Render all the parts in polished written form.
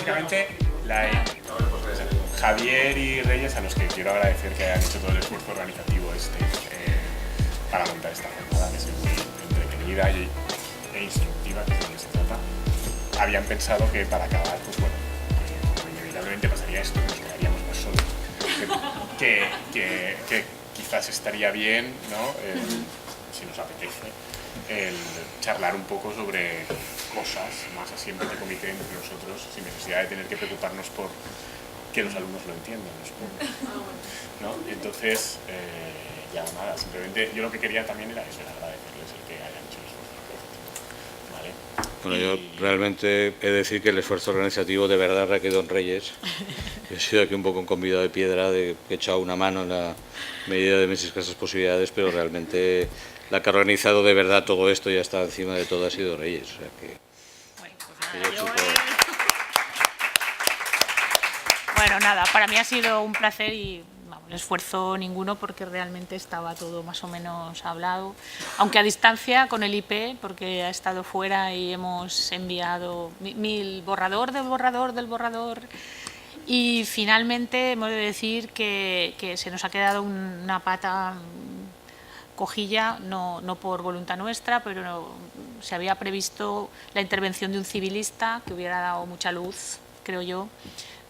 básicamente, Javier y Reyes, a los que quiero agradecer que hayan hecho todo el esfuerzo organizativo para montar esta jornada, que es muy entretenida e instructiva, que es de lo que se trata, habían pensado que para acabar, pues bueno, inevitablemente pasaría esto, nos quedaríamos más solos, que quizás estaría bien, ¿no? Si nos apetece, el charlar un poco sobre cosas más así en petit comité entre nosotros, sin necesidad de tener que preocuparnos por que los alumnos lo entiendan, ¿no? Entonces, ya nada, simplemente yo lo que quería también era eso, agradecerles el que hayan hecho el esfuerzo, ¿vale? Bueno, yo realmente he de decir que el esfuerzo organizativo de verdad recaído en Reyes. He sido aquí un poco un convidado de piedra, que he echado una mano en la medida de mis escasas posibilidades, pero realmente la que ha organizado de verdad todo esto y ha estado encima de todo ha sido Reyes. O sea que, Bueno, nada, para mí ha sido un placer y esfuerzo ninguno porque realmente estaba todo más o menos hablado, aunque a distancia con el IP, porque ha estado fuera y hemos enviado mil borrador del borrador y finalmente hemos de decir que se nos ha quedado una pata cojilla, no por voluntad nuestra, pero se había previsto la intervención de un civilista que hubiera dado mucha luz, creo yo,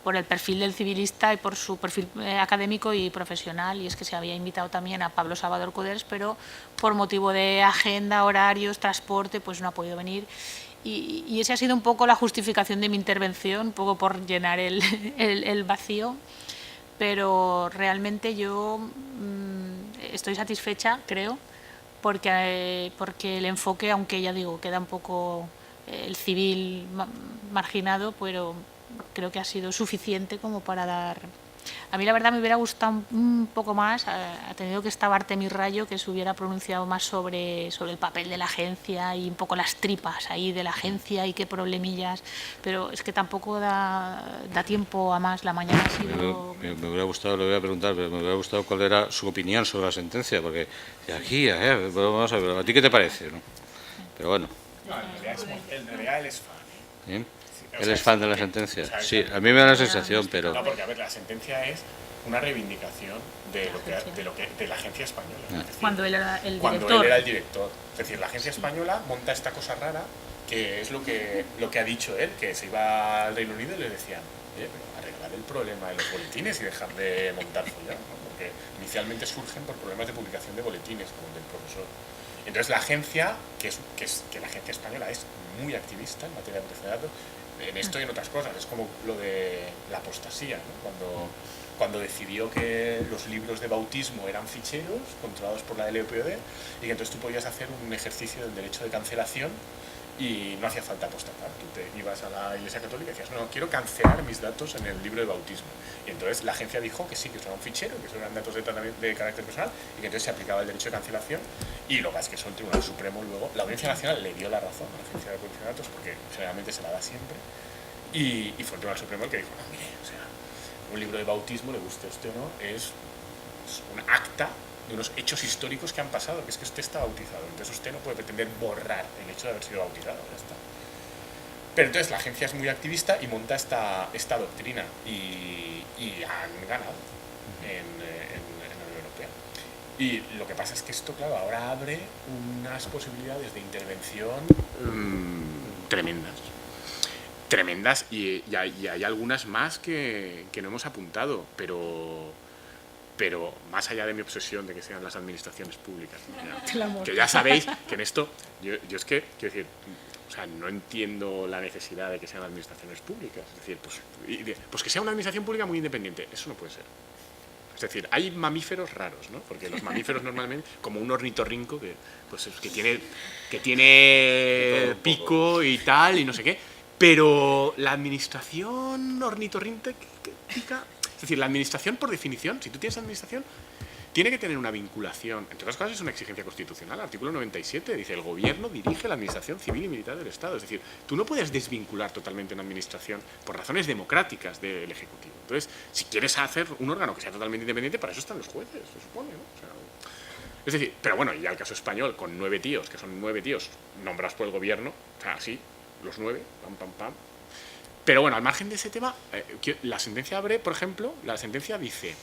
por el perfil del civilista y por su perfil académico y profesional, y es que se había invitado también a Pablo Salvador Coders, pero por motivo de agenda, horarios, transporte, pues no ha podido venir. Y esa ha sido un poco la justificación de mi intervención, un poco por llenar el vacío, pero realmente yo estoy satisfecha, creo, porque el enfoque, aunque ya digo, queda un poco el civil marginado, pero creo que ha sido suficiente como para dar... A mí la verdad me hubiera gustado un poco más, ha tenido que estar Artemis Rayo, que se hubiera pronunciado más sobre el papel de la agencia y un poco las tripas ahí de la agencia y qué problemillas, pero es que tampoco da tiempo a más, la mañana ha sido... Me hubiera gustado, le voy a preguntar, pero me hubiera gustado cuál era su opinión sobre la sentencia, porque aquí, vamos a ver, ¿a ti qué te parece? ¿No? Pero bueno. No, en realidad él es fan. ¿Sí? ¿Él es fan de la sentencia? Sí, a mí me da la sensación, pero... No, porque a ver, la sentencia es una reivindicación de la agencia española. Decir, cuando él era el cuando director. Él era el director. Es decir, la agencia española monta esta cosa rara, que es lo que ha dicho él, que se iba al Reino Unido y le decían, oye, pero arreglar el problema de los boletines y dejar de montar follón, ¿no? Porque inicialmente surgen por problemas de publicación de boletines, como el del profesor. Entonces la agencia, que la agencia española es muy activista en materia de protección de datos, en esto y en otras cosas, es como lo de la apostasía, ¿no? Cuando decidió que los libros de bautismo eran ficheros controlados por la LPOD y que entonces tú podías hacer un ejercicio del derecho de cancelación y no hacía falta apostatar. Tú te ibas a la Iglesia Católica y decías, no, quiero cancelar mis datos en el libro de bautismo. Y entonces la agencia dijo que sí, que eso era un fichero, que eso eran datos de carácter personal y que entonces se aplicaba el derecho de cancelación. Y lo que pasa es que eso el Tribunal Supremo luego, la Audiencia Nacional le dio la razón a la Agencia de Protección de Datos, porque generalmente se la da siempre, y fue el Tribunal Supremo el que dijo, no, mire, o sea, un libro de bautismo, le guste a usted o no, es un acta de unos hechos históricos que han pasado, que es que usted está bautizado, entonces usted no puede pretender borrar el hecho de haber sido bautizado, ya está. Pero entonces la agencia es muy activista y monta esta doctrina y han ganado en la Unión Europea. Y lo que pasa es que esto, claro, ahora abre unas posibilidades de intervención tremendas y hay algunas más que no hemos apuntado, pero más allá de mi obsesión de que sean las administraciones públicas, que ya sabéis que en esto, yo es que, quiero decir, o sea, no entiendo la necesidad de que sean administraciones públicas, es decir, pues que sea una administración pública muy independiente, eso no puede ser. Es decir, hay mamíferos raros, ¿no? Porque los mamíferos normalmente, como un ornitorrinco que tiene pico y tal y no sé qué, pero la administración ornitorríntica, es decir, la administración por definición, si tú tienes administración, tiene que tener una vinculación, entre otras cosas es una exigencia constitucional, artículo 97, dice el gobierno dirige la administración civil y militar del Estado, es decir, tú no puedes desvincular totalmente una administración por razones democráticas del Ejecutivo. Entonces, si quieres hacer un órgano que sea totalmente independiente, para eso están los jueces, se supone, ¿no? O sea, es decir, pero bueno, ya el caso español, con 9 tíos, que son 9 tíos nombrados por el gobierno, o sea, así, los 9, pam, pam, pam, Pero bueno, al margen de ese tema, la sentencia abre, por ejemplo, la sentencia dice,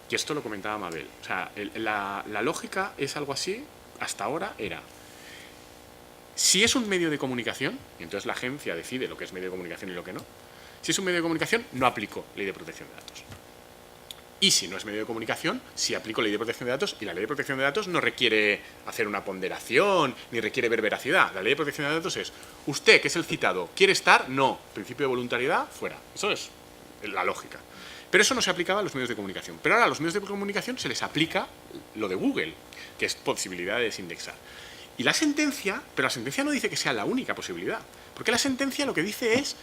y esto lo comentaba Mabel, o sea, la lógica es algo así, hasta ahora era, si es un medio de comunicación, y entonces la agencia decide lo que es medio de comunicación y lo que no, si es un medio de comunicación, no aplico ley de protección de datos. Y si no es medio de comunicación, sí aplico ley de protección de datos, y la ley de protección de datos no requiere hacer una ponderación, ni requiere ver veracidad. La ley de protección de datos es, usted, que es el citado, ¿quiere estar? No. Principio de voluntariedad, fuera. Eso es la lógica. Pero eso no se aplicaba a los medios de comunicación. Pero ahora a los medios de comunicación se les aplica lo de Google, que es posibilidad de desindexar. Y la sentencia, pero la sentencia no dice que sea la única posibilidad. Porque la sentencia lo que dice es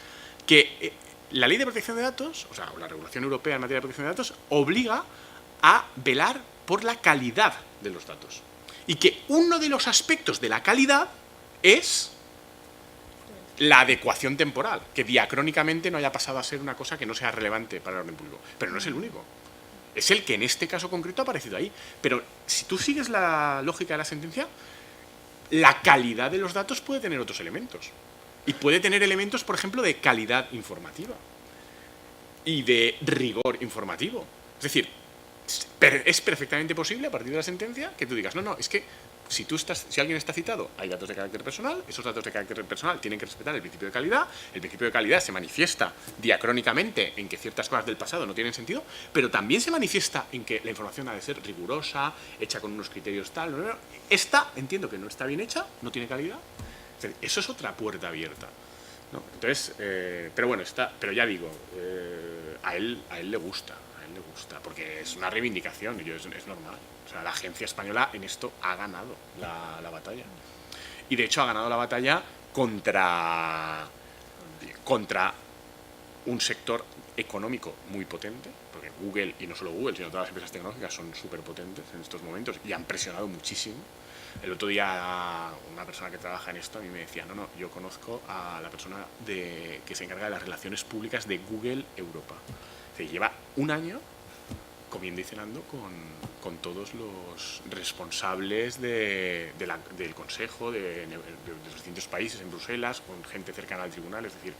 que la ley de protección de datos, o sea, la regulación europea en materia de protección de datos, obliga a velar por la calidad de los datos. Y que uno de los aspectos de la calidad es la adecuación temporal, que diacrónicamente no haya pasado a ser una cosa que no sea relevante para el orden público. Pero no es el único. Es el que en este caso concreto ha aparecido ahí. Pero si tú sigues la lógica de la sentencia, la calidad de los datos puede tener otros elementos. Y puede tener elementos, por ejemplo, de calidad informativa y de rigor informativo. Es decir, es perfectamente posible a partir de la sentencia que tú digas, no, es que si alguien está citado, hay datos de carácter personal, esos datos de carácter personal tienen que respetar el principio de calidad, el principio de calidad se manifiesta diacrónicamente en que ciertas cosas del pasado no tienen sentido, pero también se manifiesta en que la información ha de ser rigurosa, hecha con unos criterios tal, esta, entiendo que no está bien hecha, no tiene calidad. Eso es otra puerta abierta, ¿no? Entonces, pero bueno, pero ya digo, a él le gusta, porque es una reivindicación, y es normal. O sea, la agencia española en esto ha ganado la batalla. Y de hecho ha ganado la batalla contra un sector económico muy potente, porque Google, y no solo Google, sino todas las empresas tecnológicas son súper potentes en estos momentos y han presionado muchísimo. El otro día una persona que trabaja en esto a mí me decía, no, yo conozco a la persona que se encarga de las relaciones públicas de Google Europa. Se lleva un año comiendo y cenando con todos los responsables del Consejo de los distintos países en Bruselas, con gente cercana al tribunal. Es decir,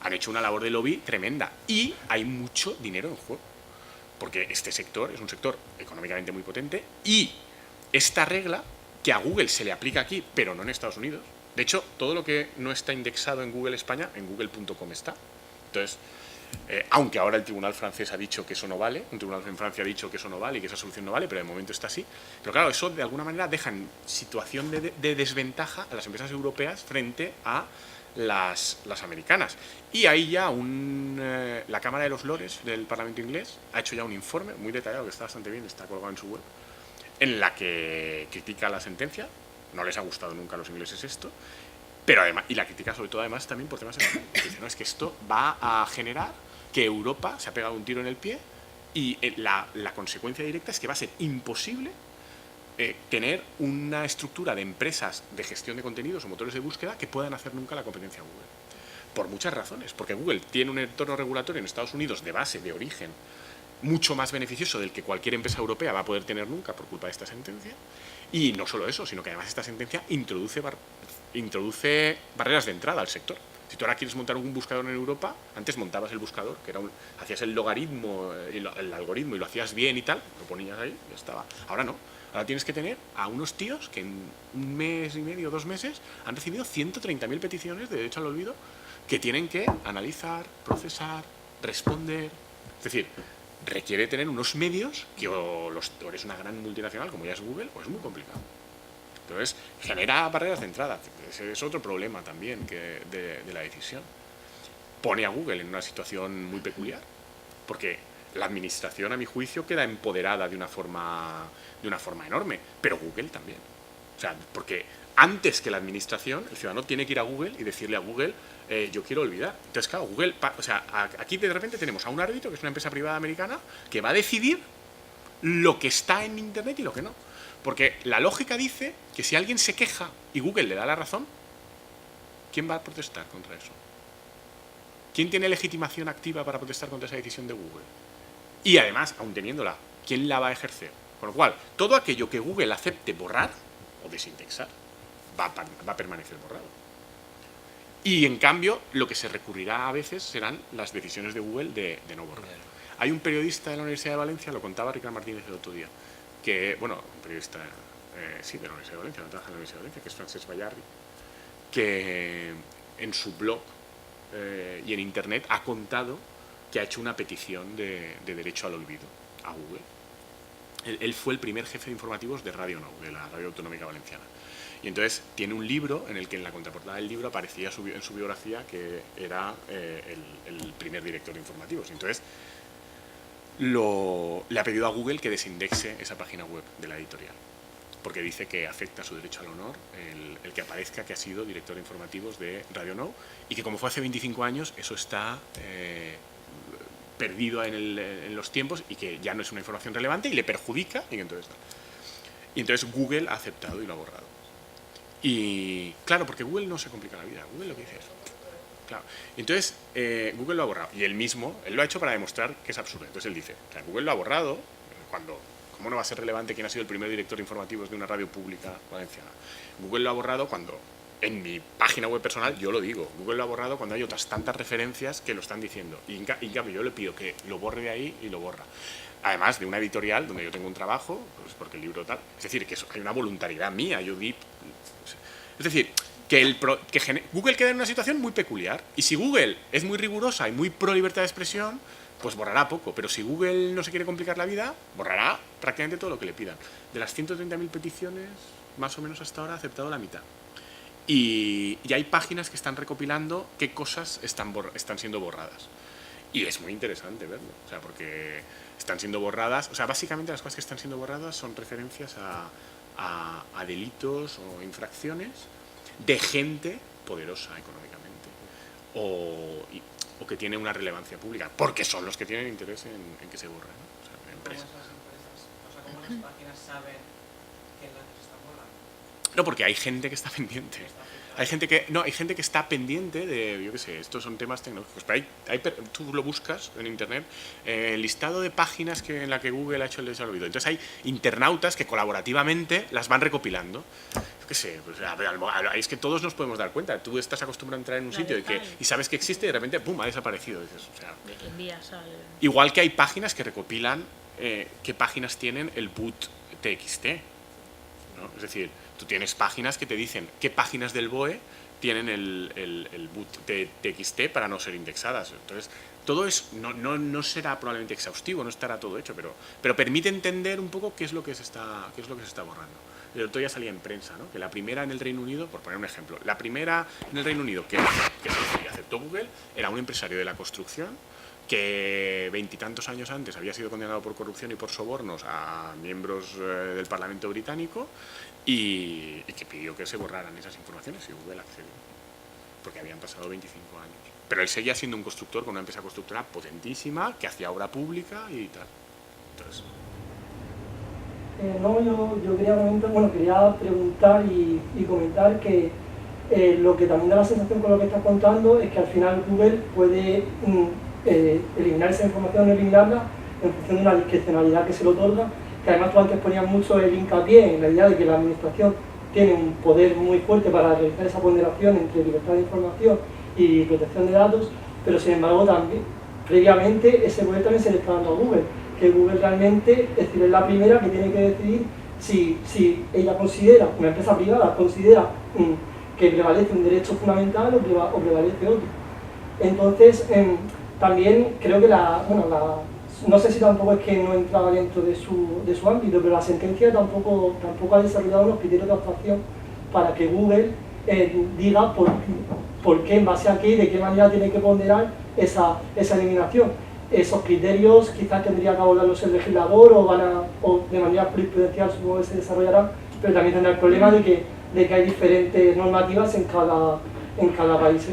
han hecho una labor de lobby tremenda y hay mucho dinero en juego, porque este sector es un sector económicamente muy potente y esta regla, que a Google se le aplica aquí, pero no en Estados Unidos. De hecho, todo lo que no está indexado en Google España, en google.com está. Entonces, aunque ahora el tribunal francés ha dicho que eso no vale, un tribunal en Francia ha dicho que eso no vale y que esa solución no vale, pero de momento está así. Pero claro, eso de alguna manera deja en situación de desventaja a las empresas europeas frente a las americanas. Y ahí ya la Cámara de los Lores del Parlamento inglés ha hecho ya un informe muy detallado, que está bastante bien, está colgado en su web, en la que critica la sentencia. No les ha gustado nunca a los ingleses esto, pero además, y la critica sobre todo además también por temas económicos. Dice, no, es que esto va a generar que Europa se ha pegado un tiro en el pie y la consecuencia directa es que va a ser imposible tener una estructura de empresas de gestión de contenidos o motores de búsqueda que puedan hacer nunca la competencia a Google. Por muchas razones, porque Google tiene un entorno regulatorio en Estados Unidos de base, de origen, mucho más beneficioso del que cualquier empresa europea va a poder tener nunca por culpa de esta sentencia. Y no solo eso, sino que además esta sentencia introduce barreras de entrada al sector. Si tú ahora quieres montar un buscador en Europa, antes montabas el buscador, que hacías el logaritmo, el algoritmo y lo hacías bien y tal, lo ponías ahí, ya estaba. Ahora no. Ahora tienes que tener a unos tíos que en un mes y medio, 2 meses, han recibido 130.000 peticiones de derecho al olvido que tienen que analizar, procesar, responder. Es decir, requiere tener unos medios que o eres una gran multinacional como ya es Google o es muy complicado. Entonces, genera barreras de entrada. Ese es otro problema también de la decisión. Pone a Google en una situación muy peculiar, porque la administración, a mi juicio, queda empoderada de una forma enorme, pero Google también. O sea, porque antes que la administración, el ciudadano tiene que ir a Google y decirle a Google, yo quiero olvidar. Entonces, claro, Google, aquí de repente tenemos a un árbitro, que es una empresa privada americana, que va a decidir lo que está en Internet y lo que no. Porque la lógica dice que si alguien se queja y Google le da la razón, ¿quién va a protestar contra eso? ¿Quién tiene legitimación activa para protestar contra esa decisión de Google? Y además, aun teniéndola, ¿quién la va a ejercer? Con lo cual, todo aquello que Google acepte borrar o desindexar va a permanecer borrado. Y en cambio, lo que se recurrirá a veces serán las decisiones de Google de no borrar. Hay un periodista de la Universidad de Valencia, lo contaba Ricard Martínez el otro día, que, bueno, un periodista, sí, de la Universidad de Valencia, no trabaja en la Universidad de Valencia, que es Francesc Bayarri, que en su blog y en internet ha contado que ha hecho una petición de derecho al olvido a Google. Él fue el primer jefe de informativos de Radio Nou, de la Radio Autonómica Valenciana. Y entonces tiene un libro en el que en la contraportada del libro aparecía en su biografía que era el primer director de informativos. Y entonces le ha pedido a Google que desindexe esa página web de la editorial, porque dice que afecta su derecho al honor el que aparezca que ha sido director de informativos de Radio Nou, y que como fue hace 25 años, eso está perdido en los tiempos y que ya no es una información relevante y le perjudica. Y entonces Google ha aceptado y lo ha borrado. Y claro, porque Google no se complica la vida, Google lo que dice es... Claro. Entonces Google lo ha borrado, y él lo ha hecho para demostrar que es absurdo. Entonces él dice, o sea, Google lo ha borrado cuando... ¿Cómo no va a ser relevante quién ha sido el primer director de informativos de una radio pública valenciana? Google lo ha borrado cuando, en mi página web personal, yo lo digo, Google lo ha borrado cuando hay otras tantas referencias que lo están diciendo. Y en cambio yo le pido que lo borre de ahí y lo borra. Además de una editorial donde yo tengo un trabajo, pues porque el libro tal... Es decir, que hay una voluntariedad mía, yo di... Es decir, que Google queda en una situación muy peculiar. Y si Google es muy rigurosa y muy pro libertad de expresión, pues borrará poco. Pero si Google no se quiere complicar la vida, borrará prácticamente todo lo que le pidan. De las 130.000 peticiones, más o menos hasta ahora ha aceptado la mitad. Y hay páginas que están recopilando qué cosas están siendo borradas. Y es muy interesante verlo, o sea, porque están siendo borradas, o sea, básicamente las cosas que están siendo borradas son referencias a delitos o infracciones de gente poderosa económicamente o que tiene una relevancia pública, porque son los que tienen interés en que se borren, ¿no? O sea, empresas. ¿Cómo esas empresas, o sea, cómo las páginas saben que las están borrando? No, porque hay gente que está pendiente. Hay gente que está pendiente de, yo qué sé, estos son temas tecnológicos. Pero tú lo buscas en internet, el listado de páginas en la que Google ha hecho el derecho al olvido. Entonces hay internautas que colaborativamente las van recopilando. Yo qué sé, pues, es que todos nos podemos dar cuenta. Tú estás acostumbrado a entrar en un sitio y sabes que existe y de repente, ¡pum!, ha desaparecido. Dices, o sea, igual que hay páginas que recopilan qué páginas tienen el boot TXT, ¿no? Es decir, tú tienes páginas que te dicen qué páginas del BOE tienen el boot de TXT para no ser indexadas. Entonces, todo no será probablemente exhaustivo, no estará todo hecho, pero permite entender un poco qué es lo que se está borrando. El otro día salía en prensa, ¿no? Que la primera en el Reino Unido, por poner un ejemplo, la primera en el Reino Unido que aceptó Google era un empresario de la construcción que 20 y tantos años antes había sido condenado por corrupción y por sobornos a miembros del Parlamento británico y que pidió que se borraran esas informaciones, y Google accedió, porque habían pasado 25 años. Pero él seguía siendo un constructor con una empresa constructora potentísima que hacía obra pública y tal. Entonces... yo quería preguntar y comentar que lo que también da la sensación con lo que estás contando es que al final Google puede eliminar esa información o eliminarla en función de la discrecionalidad que se le otorga, que además tú antes ponías mucho el hincapié en la idea de que la administración tiene un poder muy fuerte para realizar esa ponderación entre libertad de información y protección de datos, pero sin embargo también, previamente, ese poder también se le está dando a Google, que Google realmente, es decir, es la primera que tiene que decidir si ella considera, una empresa privada considera que prevalece un derecho fundamental o prevalece otro. Entonces, también creo que no sé si tampoco es que no entraba dentro de su ámbito, pero la sentencia tampoco ha desarrollado unos criterios de abstracción para que Google diga por qué, en base a qué y de qué manera tiene que ponderar esa eliminación. Esos criterios quizás tendría que abordarlos el legislador o de manera jurisprudencial supongo que se desarrollarán, pero también tendrá el problema de que hay diferentes normativas en cada país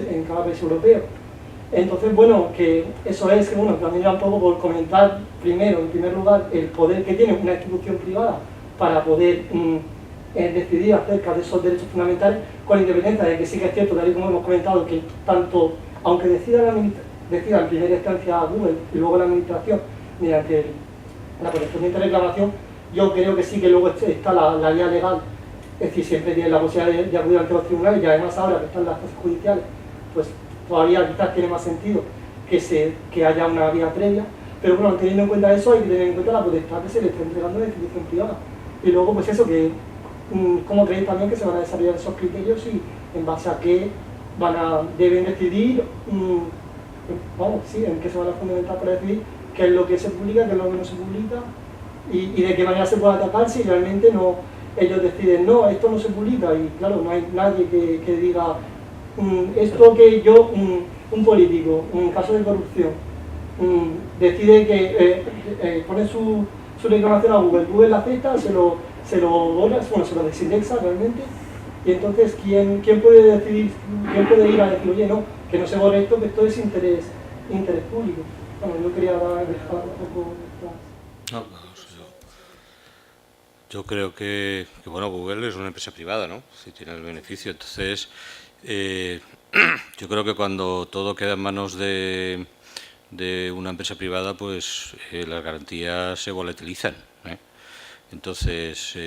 europeo. Entonces, bueno, que eso es, también era un poco por comentar primero, en primer lugar, el poder que tiene una institución privada para poder decidir acerca de esos derechos fundamentales, con independencia de que sí que es cierto, tal y como hemos comentado, que tanto, aunque decida en primera instancia a Google y luego la administración mediante la correspondiente reclamación, yo creo que sí que luego está la vía legal, es decir, siempre tiene la posibilidad de acudir ante los tribunales, y además ahora que están las tasas judiciales, pues todavía quizás tiene más sentido que haya una vía previa, pero bueno, teniendo en cuenta eso hay que tener en cuenta la potestad que se le está entregando a la institución privada. Y luego pues eso, que cómo creéis también que se van a desarrollar esos criterios y en base a qué deben decidir, vamos, sí, en qué se van a fundamentar para decidir qué es lo que se publica, qué es lo que no se publica y de qué manera se puede atacar si realmente no, ellos deciden, no, esto no se publica y claro, no hay nadie que diga esto que yo, un político, un caso de corrupción, decide que pone su reclamación a Google, Google la acepta, se lo borra, bueno, se lo desindexa realmente, y entonces ¿quién puede decidir, quién puede ir a decir, oye, no, que no se borre esto, que esto es interés público? Bueno, yo quería dejar un poco No, yo creo que, bueno, Google es una empresa privada, ¿no? Si tiene el beneficio, entonces yo creo que cuando todo queda en manos de una empresa privada, pues las garantías se volatilizan, ¿eh? Entonces,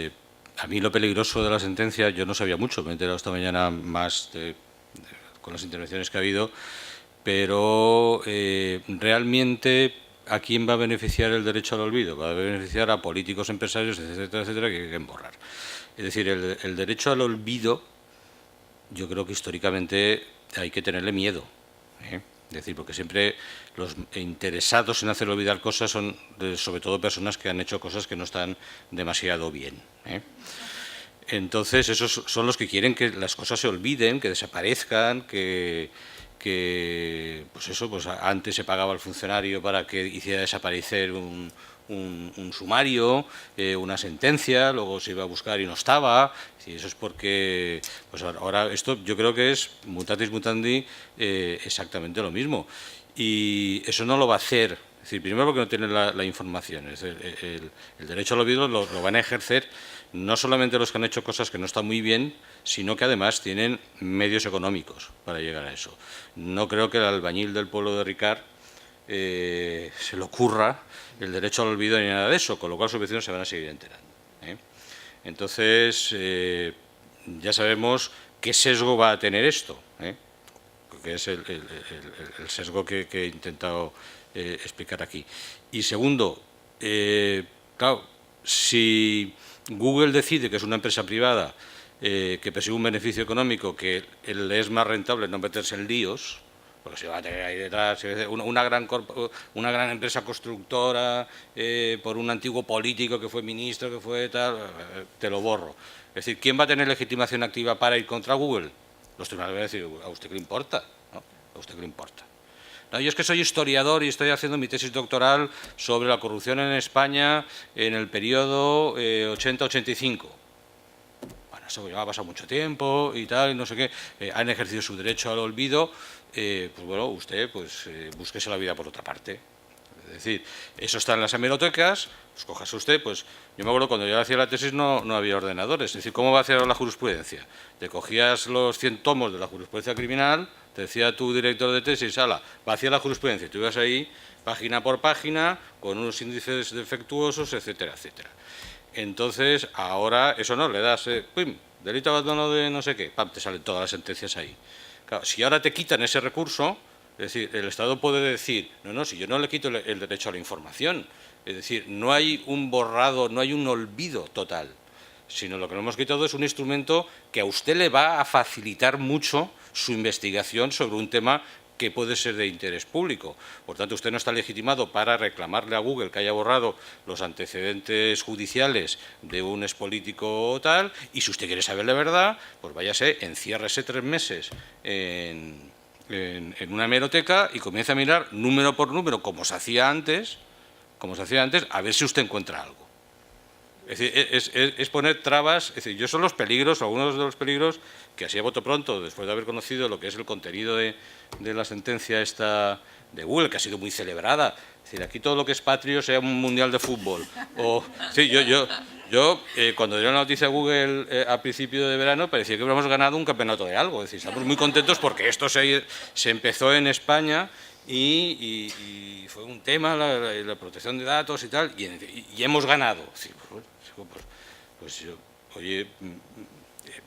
a mí lo peligroso de la sentencia, yo no sabía mucho, me he enterado esta mañana más con las intervenciones que ha habido, pero realmente ¿a quién va a beneficiar el derecho al olvido? Va a beneficiar a políticos, empresarios, etcétera, etcétera, que quieren borrar. Es decir, el derecho al olvido, yo creo que históricamente hay que tenerle miedo, ¿eh? Es decir, porque siempre los interesados en hacer olvidar cosas son sobre todo personas que han hecho cosas que no están demasiado bien, ¿eh? Entonces, esos son los que quieren que las cosas se olviden, que desaparezcan, que pues eso, pues antes se pagaba al funcionario para que hiciera desaparecer un sumario, una sentencia, luego se iba a buscar y no estaba, y eso es porque, pues ahora esto yo creo que es mutatis mutandi exactamente lo mismo, y eso no lo va a hacer, es decir, primero porque no tiene la información, es el derecho al olvido lo van a ejercer no solamente los que han hecho cosas que no están muy bien, sino que además tienen medios económicos para llegar a eso. No creo que el albañil del pueblo de Ricard se le ocurra el derecho al olvido ni nada de eso, con lo cual sus vecinos se van a seguir enterando, ¿eh? Entonces, ya sabemos qué sesgo va a tener esto, ¿eh? Que es el sesgo que he intentado explicar aquí. Y segundo, claro, si Google decide que es una empresa privada que persigue un beneficio económico, que le es más rentable no meterse en líos, porque se va a tener ahí detrás una gran empresa constructora por un antiguo político que fue ministro, que fue tal, te lo borro. Es decir, ¿quién va a tener legitimación activa para ir contra Google? Los tribunales van a decir, ¿a usted qué le importa? ¿No? ¿A usted qué le importa? No, yo es que soy historiador y estoy haciendo mi tesis doctoral sobre la corrupción en España en el periodo 80-85. Bueno, eso ya ha pasado mucho tiempo y tal, y no sé qué. Han ejercido su derecho al olvido. Pues bueno, usted pues búsquese la vida por otra parte. Es decir, eso está en las hemerotecas, pues cójase usted, pues yo me acuerdo cuando yo hacía la tesis no había ordenadores, es decir, ¿cómo va a hacer la jurisprudencia? Te cogías los 100 tomos de la jurisprudencia criminal, te decía tu director de tesis, ala, va hacia la jurisprudencia, tú ibas ahí página por página, con unos índices defectuosos, etcétera, etcétera. Entonces, ahora eso no, le das, ¡pim!, delito de abandono de no sé qué, ¡pam!, te salen todas las sentencias ahí. Claro, si ahora te quitan ese recurso, es decir, el Estado puede decir, no, si yo no le quito el derecho a la información, es decir, no hay un borrado, no hay un olvido total, sino lo que le hemos quitado es un instrumento que a usted le va a facilitar mucho su investigación sobre un tema que puede ser de interés público. Por tanto, usted no está legitimado para reclamarle a Google que haya borrado los antecedentes judiciales de un expolítico o tal, y si usted quiere saber la verdad, pues váyase, enciérrese 3 meses en una hemeroteca y comienza a mirar número por número, como se hacía antes, a ver si usted encuentra algo. Es decir, es poner trabas, es decir, yo son los peligros, algunos de los peligros que así a bote pronto, después de haber conocido lo que es el contenido de la sentencia esta de Google, que ha sido muy celebrada. Es decir, aquí todo lo que es patrio sea un mundial de fútbol. O, sí, yo cuando dio la noticia a Google a principio de verano, parecía que hubiéramos ganado un campeonato de algo. Es decir, estamos muy contentos porque esto se empezó en España y fue un tema, la protección de datos y tal, y hemos ganado. Sí, pues yo, oye,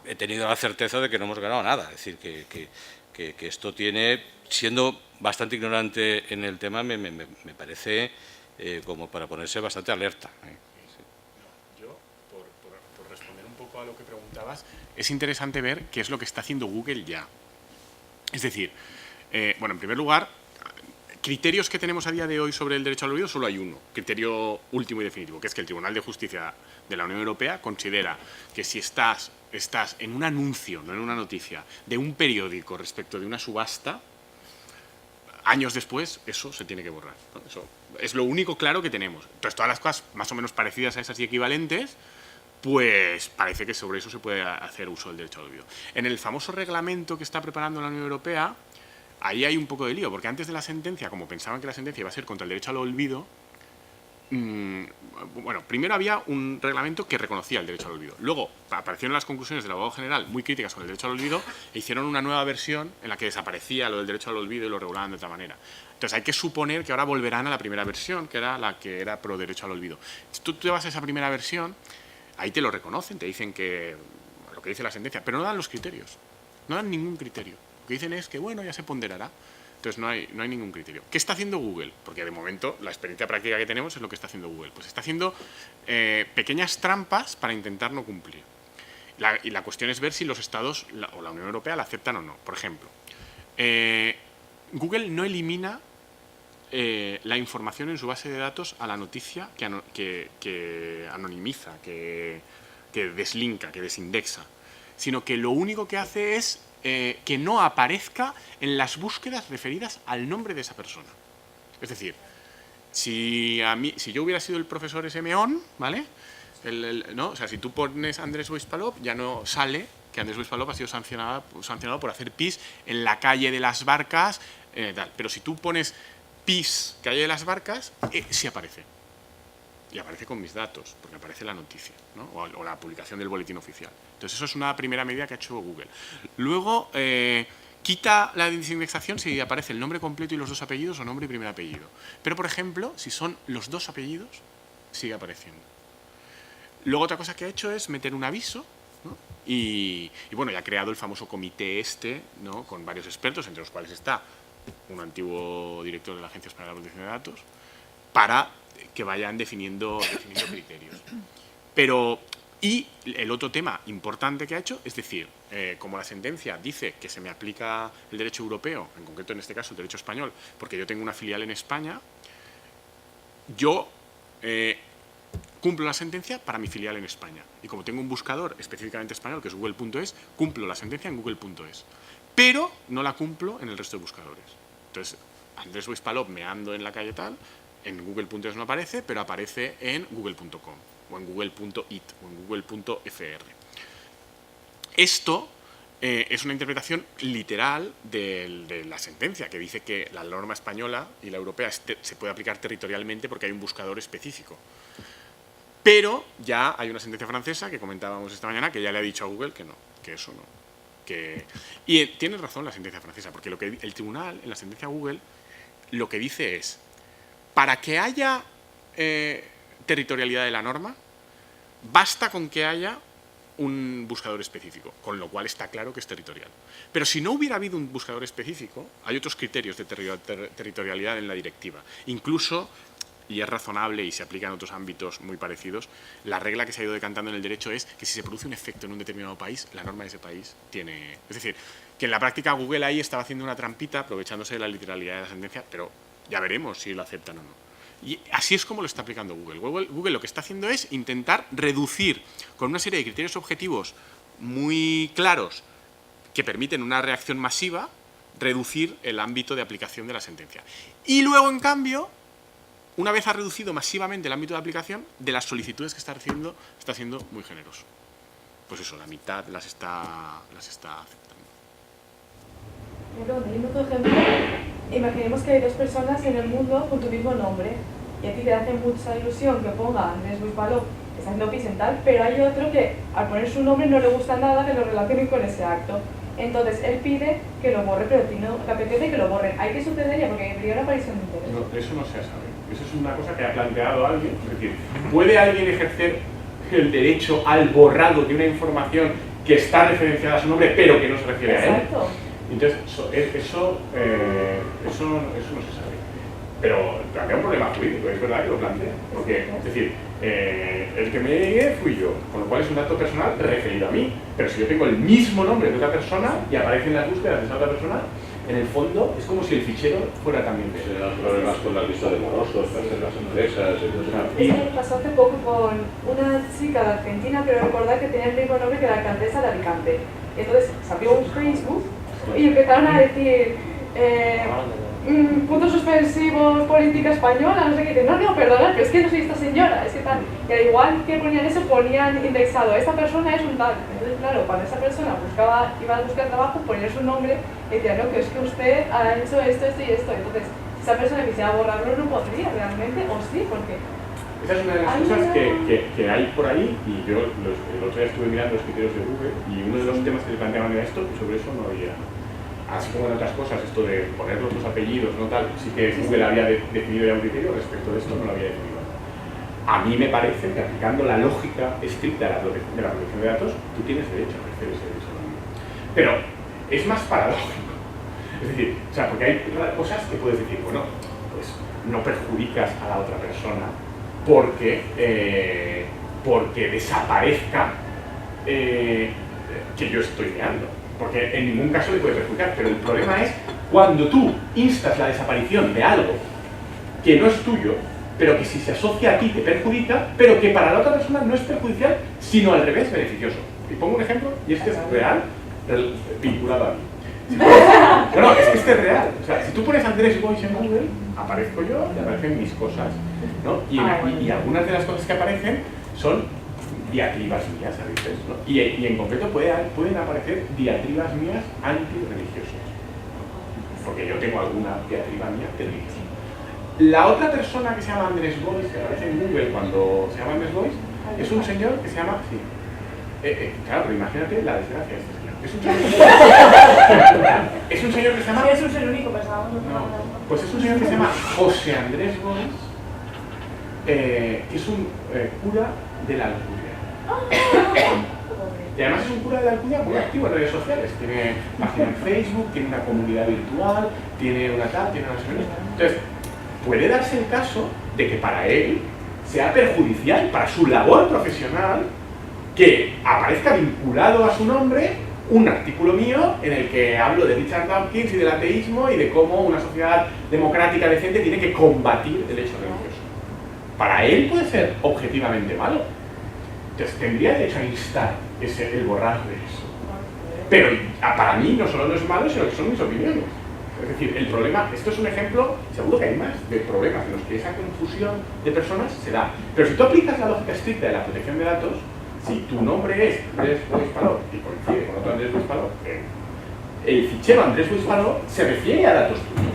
he tenido la certeza de que no hemos ganado nada. Es decir, que que esto tiene, siendo bastante ignorante en el tema, me parece como para ponerse bastante alerta. Yo, por responder un poco a lo que preguntabas, es interesante ver qué es lo que está haciendo Google ya. Es decir, bueno, en primer lugar, criterios que tenemos a día de hoy sobre el derecho al olvido, solo hay uno, criterio último y definitivo, que es que el Tribunal de Justicia de la Unión Europea considera que si estás en un anuncio, no en una noticia, de un periódico respecto de una subasta, años después eso se tiene que borrar, ¿no? Eso es lo único claro que tenemos. Entonces, todas las cosas más o menos parecidas a esas y equivalentes, pues parece que sobre eso se puede hacer uso del derecho al olvido. En el famoso reglamento que está preparando la Unión Europea, ahí hay un poco de lío, porque antes de la sentencia, como pensaban que la sentencia iba a ser contra el derecho al olvido, bueno, primero había un reglamento que reconocía el derecho al olvido. Luego aparecieron las conclusiones del abogado general muy críticas con el derecho al olvido e hicieron una nueva versión en la que desaparecía lo del derecho al olvido y lo regulaban de otra manera. Entonces hay que suponer que ahora volverán a la primera versión, que era la que era pro derecho al olvido. Si tú te vas a esa primera versión, ahí te lo reconocen, te dicen que lo que dice la sentencia, pero no dan los criterios, no dan ningún criterio. Lo que dicen es que, bueno, ya se ponderará. Entonces no hay ningún criterio. ¿Qué está haciendo Google? Porque de momento la experiencia práctica que tenemos es lo que está haciendo Google. Pues está haciendo pequeñas trampas para intentar no cumplir. Y la cuestión es ver si los estados o la Unión Europea la aceptan o no. Por ejemplo, Google no elimina la información en su base de datos a la noticia que anonimiza, que deslinka, que desindexa, sino que lo único que hace es que no aparezca en las búsquedas referidas al nombre de esa persona. Es decir, si yo hubiera sido el profesor ese meón, ¿vale? ¿No? O sea, si tú pones Andrés Boispalop, ya no sale que Andrés Boispalop ha sido sancionado por hacer pis en la calle de las Barcas, tal. Pero si tú pones pis calle de las Barcas, sí aparece. Y aparece con mis datos, porque aparece la noticia, ¿no? o la publicación del boletín oficial. Entonces eso es una primera medida que ha hecho Google. Luego, quita la desindexación si aparece el nombre completo y los dos apellidos o nombre y primer apellido. Pero, por ejemplo, si son los dos apellidos, sigue apareciendo. Luego otra cosa que ha hecho es meter un aviso, ¿no? Y bueno, ya ha creado el famoso comité ¿no? Con varios expertos, entre los cuales está un antiguo director de la Agencia Española de Protección de Datos, para que vayan definiendo criterios. Y el otro tema importante que ha hecho, es decir, como la sentencia dice que se me aplica el derecho europeo, en concreto en este caso el derecho español, porque yo tengo una filial en España, yo cumplo la sentencia para mi filial en España. Y como tengo un buscador específicamente español, que es google.es, cumplo la sentencia en google.es. Pero no la cumplo en el resto de buscadores. Entonces, Andrés Boispalop meando en la calle tal, en google.es no aparece, pero aparece en google.com, o en google.it, o en google.fr. Esto es una interpretación literal de la sentencia, que dice que la norma española y la europea se puede aplicar territorialmente porque hay un buscador específico. Pero ya hay una sentencia francesa que comentábamos esta mañana que ya le ha dicho a Google que no, que eso no. Y tiene razón la sentencia francesa, porque el tribunal, en la sentencia Google, lo que dice es, para que haya territorialidad de la norma, basta con que haya un buscador específico, con lo cual está claro que es territorial. Pero si no hubiera habido un buscador específico, hay otros criterios de territorialidad en la directiva. Incluso, y es razonable y se aplica en otros ámbitos muy parecidos, la regla que se ha ido decantando en el derecho es que si se produce un efecto en un determinado país, la norma de ese país tiene... Es decir, que en la práctica Google ahí estaba haciendo una trampita aprovechándose de la literalidad de la sentencia, pero ya veremos si lo aceptan o no. Y así es como lo está aplicando Google. Google lo que está haciendo es intentar reducir, con una serie de criterios objetivos muy claros que permiten una reacción masiva, reducir el ámbito de aplicación de la sentencia. Y luego, en cambio, una vez ha reducido masivamente el ámbito de aplicación, de las solicitudes que está recibiendo, está siendo muy generoso. Pues eso, la mitad las está aceptando. Teniendo tu ejemplo, imaginemos que hay dos personas en el mundo con tu mismo nombre y a ti te hace mucha ilusión que ponga Andrés Boispalop, que está haciendo pis en tal, pero hay otro que al poner su nombre no le gusta nada que lo relacionen con ese acto. Entonces él pide que lo borre, pero a ti no te apetece que lo borren. ¿Hay que sucedería? Porque habría una aparición de interés. No, eso no se sabe. Eso es una cosa que ha planteado alguien. Es decir, ¿puede alguien ejercer el derecho al borrado de una información que está referenciada a su nombre, pero que no se refiere a él? Exacto. Entonces, eso no se sabe. Pero plantea un problema jurídico, es verdad que lo plantea. Porque, es decir, el que me llegué fui yo, con lo cual es un dato personal referido a mí. Pero si yo tengo el mismo nombre de otra persona y aparece en las búsquedas de esa otra persona, en el fondo es como si el fichero fuera también de él. Los problemas con la lista de morosos, las empresas, etc. Es que pasó hace poco con una chica de Argentina, pero recordar que tenía el mismo nombre que la alcaldesa de Alicante. Entonces salió un Facebook y empezaron a decir puntos suspensivos, política española, no sé qué. Dicen, no, perdona, pero es que no soy esta señora, es que tal. Y al igual que ponían eso, ponían indexado, esta persona es un tal. Entonces, claro, cuando esa persona iba a buscar trabajo, ponía su nombre y decía, no, que es que usted ha hecho esto y esto. Entonces, si esa persona quisiera borrarlo, no podría realmente, o sí, porque... Esa es una de las cosas que hay por ahí, y yo el otro día estuve mirando los criterios de Google, y uno de los temas que se planteaban era esto, y sobre eso no había... Así como en otras cosas, esto de poner los apellidos, no tal, sí que Google había definido ya un criterio, respecto de esto no lo había definido. A mí me parece que aplicando la lógica estricta de la protección de datos, tú tienes derecho a ejercer ese derecho. Pero es más paradójico. Es decir, o sea, porque hay cosas que puedes decir, bueno, pues no perjudicas a la otra persona porque desaparezca que yo estoy creando. Porque en ningún caso le puede perjudicar, pero el problema es cuando tú instas la desaparición de algo que no es tuyo, pero que si se asocia a ti te perjudica, pero que para la otra persona no es perjudicial, sino al revés, beneficioso. Y pongo un ejemplo, y este es real, vinculado a mí. No, es que este es real. O sea, si tú pones Andrés Boix en Google, aparezco yo y aparecen mis cosas, ¿no? Y algunas de las cosas que aparecen son diatribas mías a veces, ¿no? Y en concreto pueden aparecer diatribas mías antirreligiosas, porque yo tengo alguna diatriba mía religiosa. La otra persona que se llama Andrés Boix, que aparece en Google cuando se llama Andrés Boix, es un señor que se llama... Sí. Claro, pero imagínate la desgracia de este señor. Es un señor que se llama... Sí, es el único, pensábamos. No, pues es un señor que se llama José Andrés Boix, que es un cura de la Alcudia. Y además es un cura de la Alcudia muy activo en redes sociales. Tiene página en Facebook, tiene una comunidad virtual, tiene una tal, tiene una serie. Entonces, puede darse el caso de que para él sea perjudicial, para su labor profesional, que aparezca vinculado a su nombre un artículo mío en el que hablo de Richard Dawkins y del ateísmo y de cómo una sociedad democrática decente tiene que combatir el hecho religioso. Para él puede ser objetivamente malo. Entonces tendría derecho a instar el borrado de eso. Pero para mí no solo no es malo, sino que son mis opiniones. Es decir, el problema, esto es un ejemplo, seguro que hay más, de problemas en los que esa confusión de personas se da. Pero si tú aplicas la lógica estricta de la protección de datos, si tu nombre es Andrés Boix Paló y coincide con otro Andrés Boix Paló, el fichero Andrés Boix Paló se refiere a datos tuyos.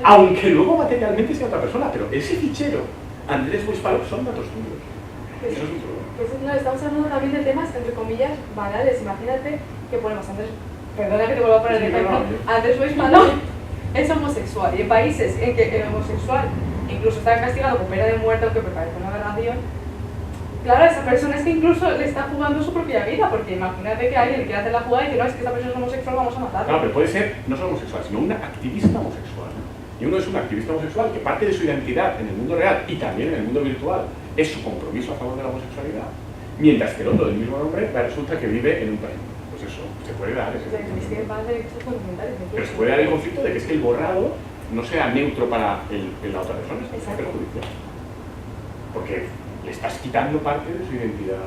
Aunque luego materialmente sea otra persona, pero ese fichero Andrés Boix Paló son datos tuyos. Eso es un problema. Pues no, estamos hablando también de temas, entre comillas, banales. Imagínate que ponemos Andrés, perdona que te vuelva a poner el ejemplo, Andrés Boix Paló es homosexual, y en países en que el homosexual incluso está castigado con pena de muerte, aunque me parece una aberración, claro, esa persona es que incluso le está jugando su propia vida, porque imagínate que alguien le quiere hacer la jugada y dice, no, es que esta persona es homosexual, vamos a matarla. Claro, pero puede ser no solo homosexual, sino una activista homosexual. Y uno es un activista homosexual que parte de su identidad en el mundo real y también en el mundo virtual es su compromiso a favor de la homosexualidad, mientras que el otro del mismo nombre resulta que vive en un país. Pues eso, se puede dar ese conflicto. Pero se puede dar el conflicto de que es que el borrado no sea neutro para la otra persona, es perjudicial. Porque le estás quitando parte de su identidad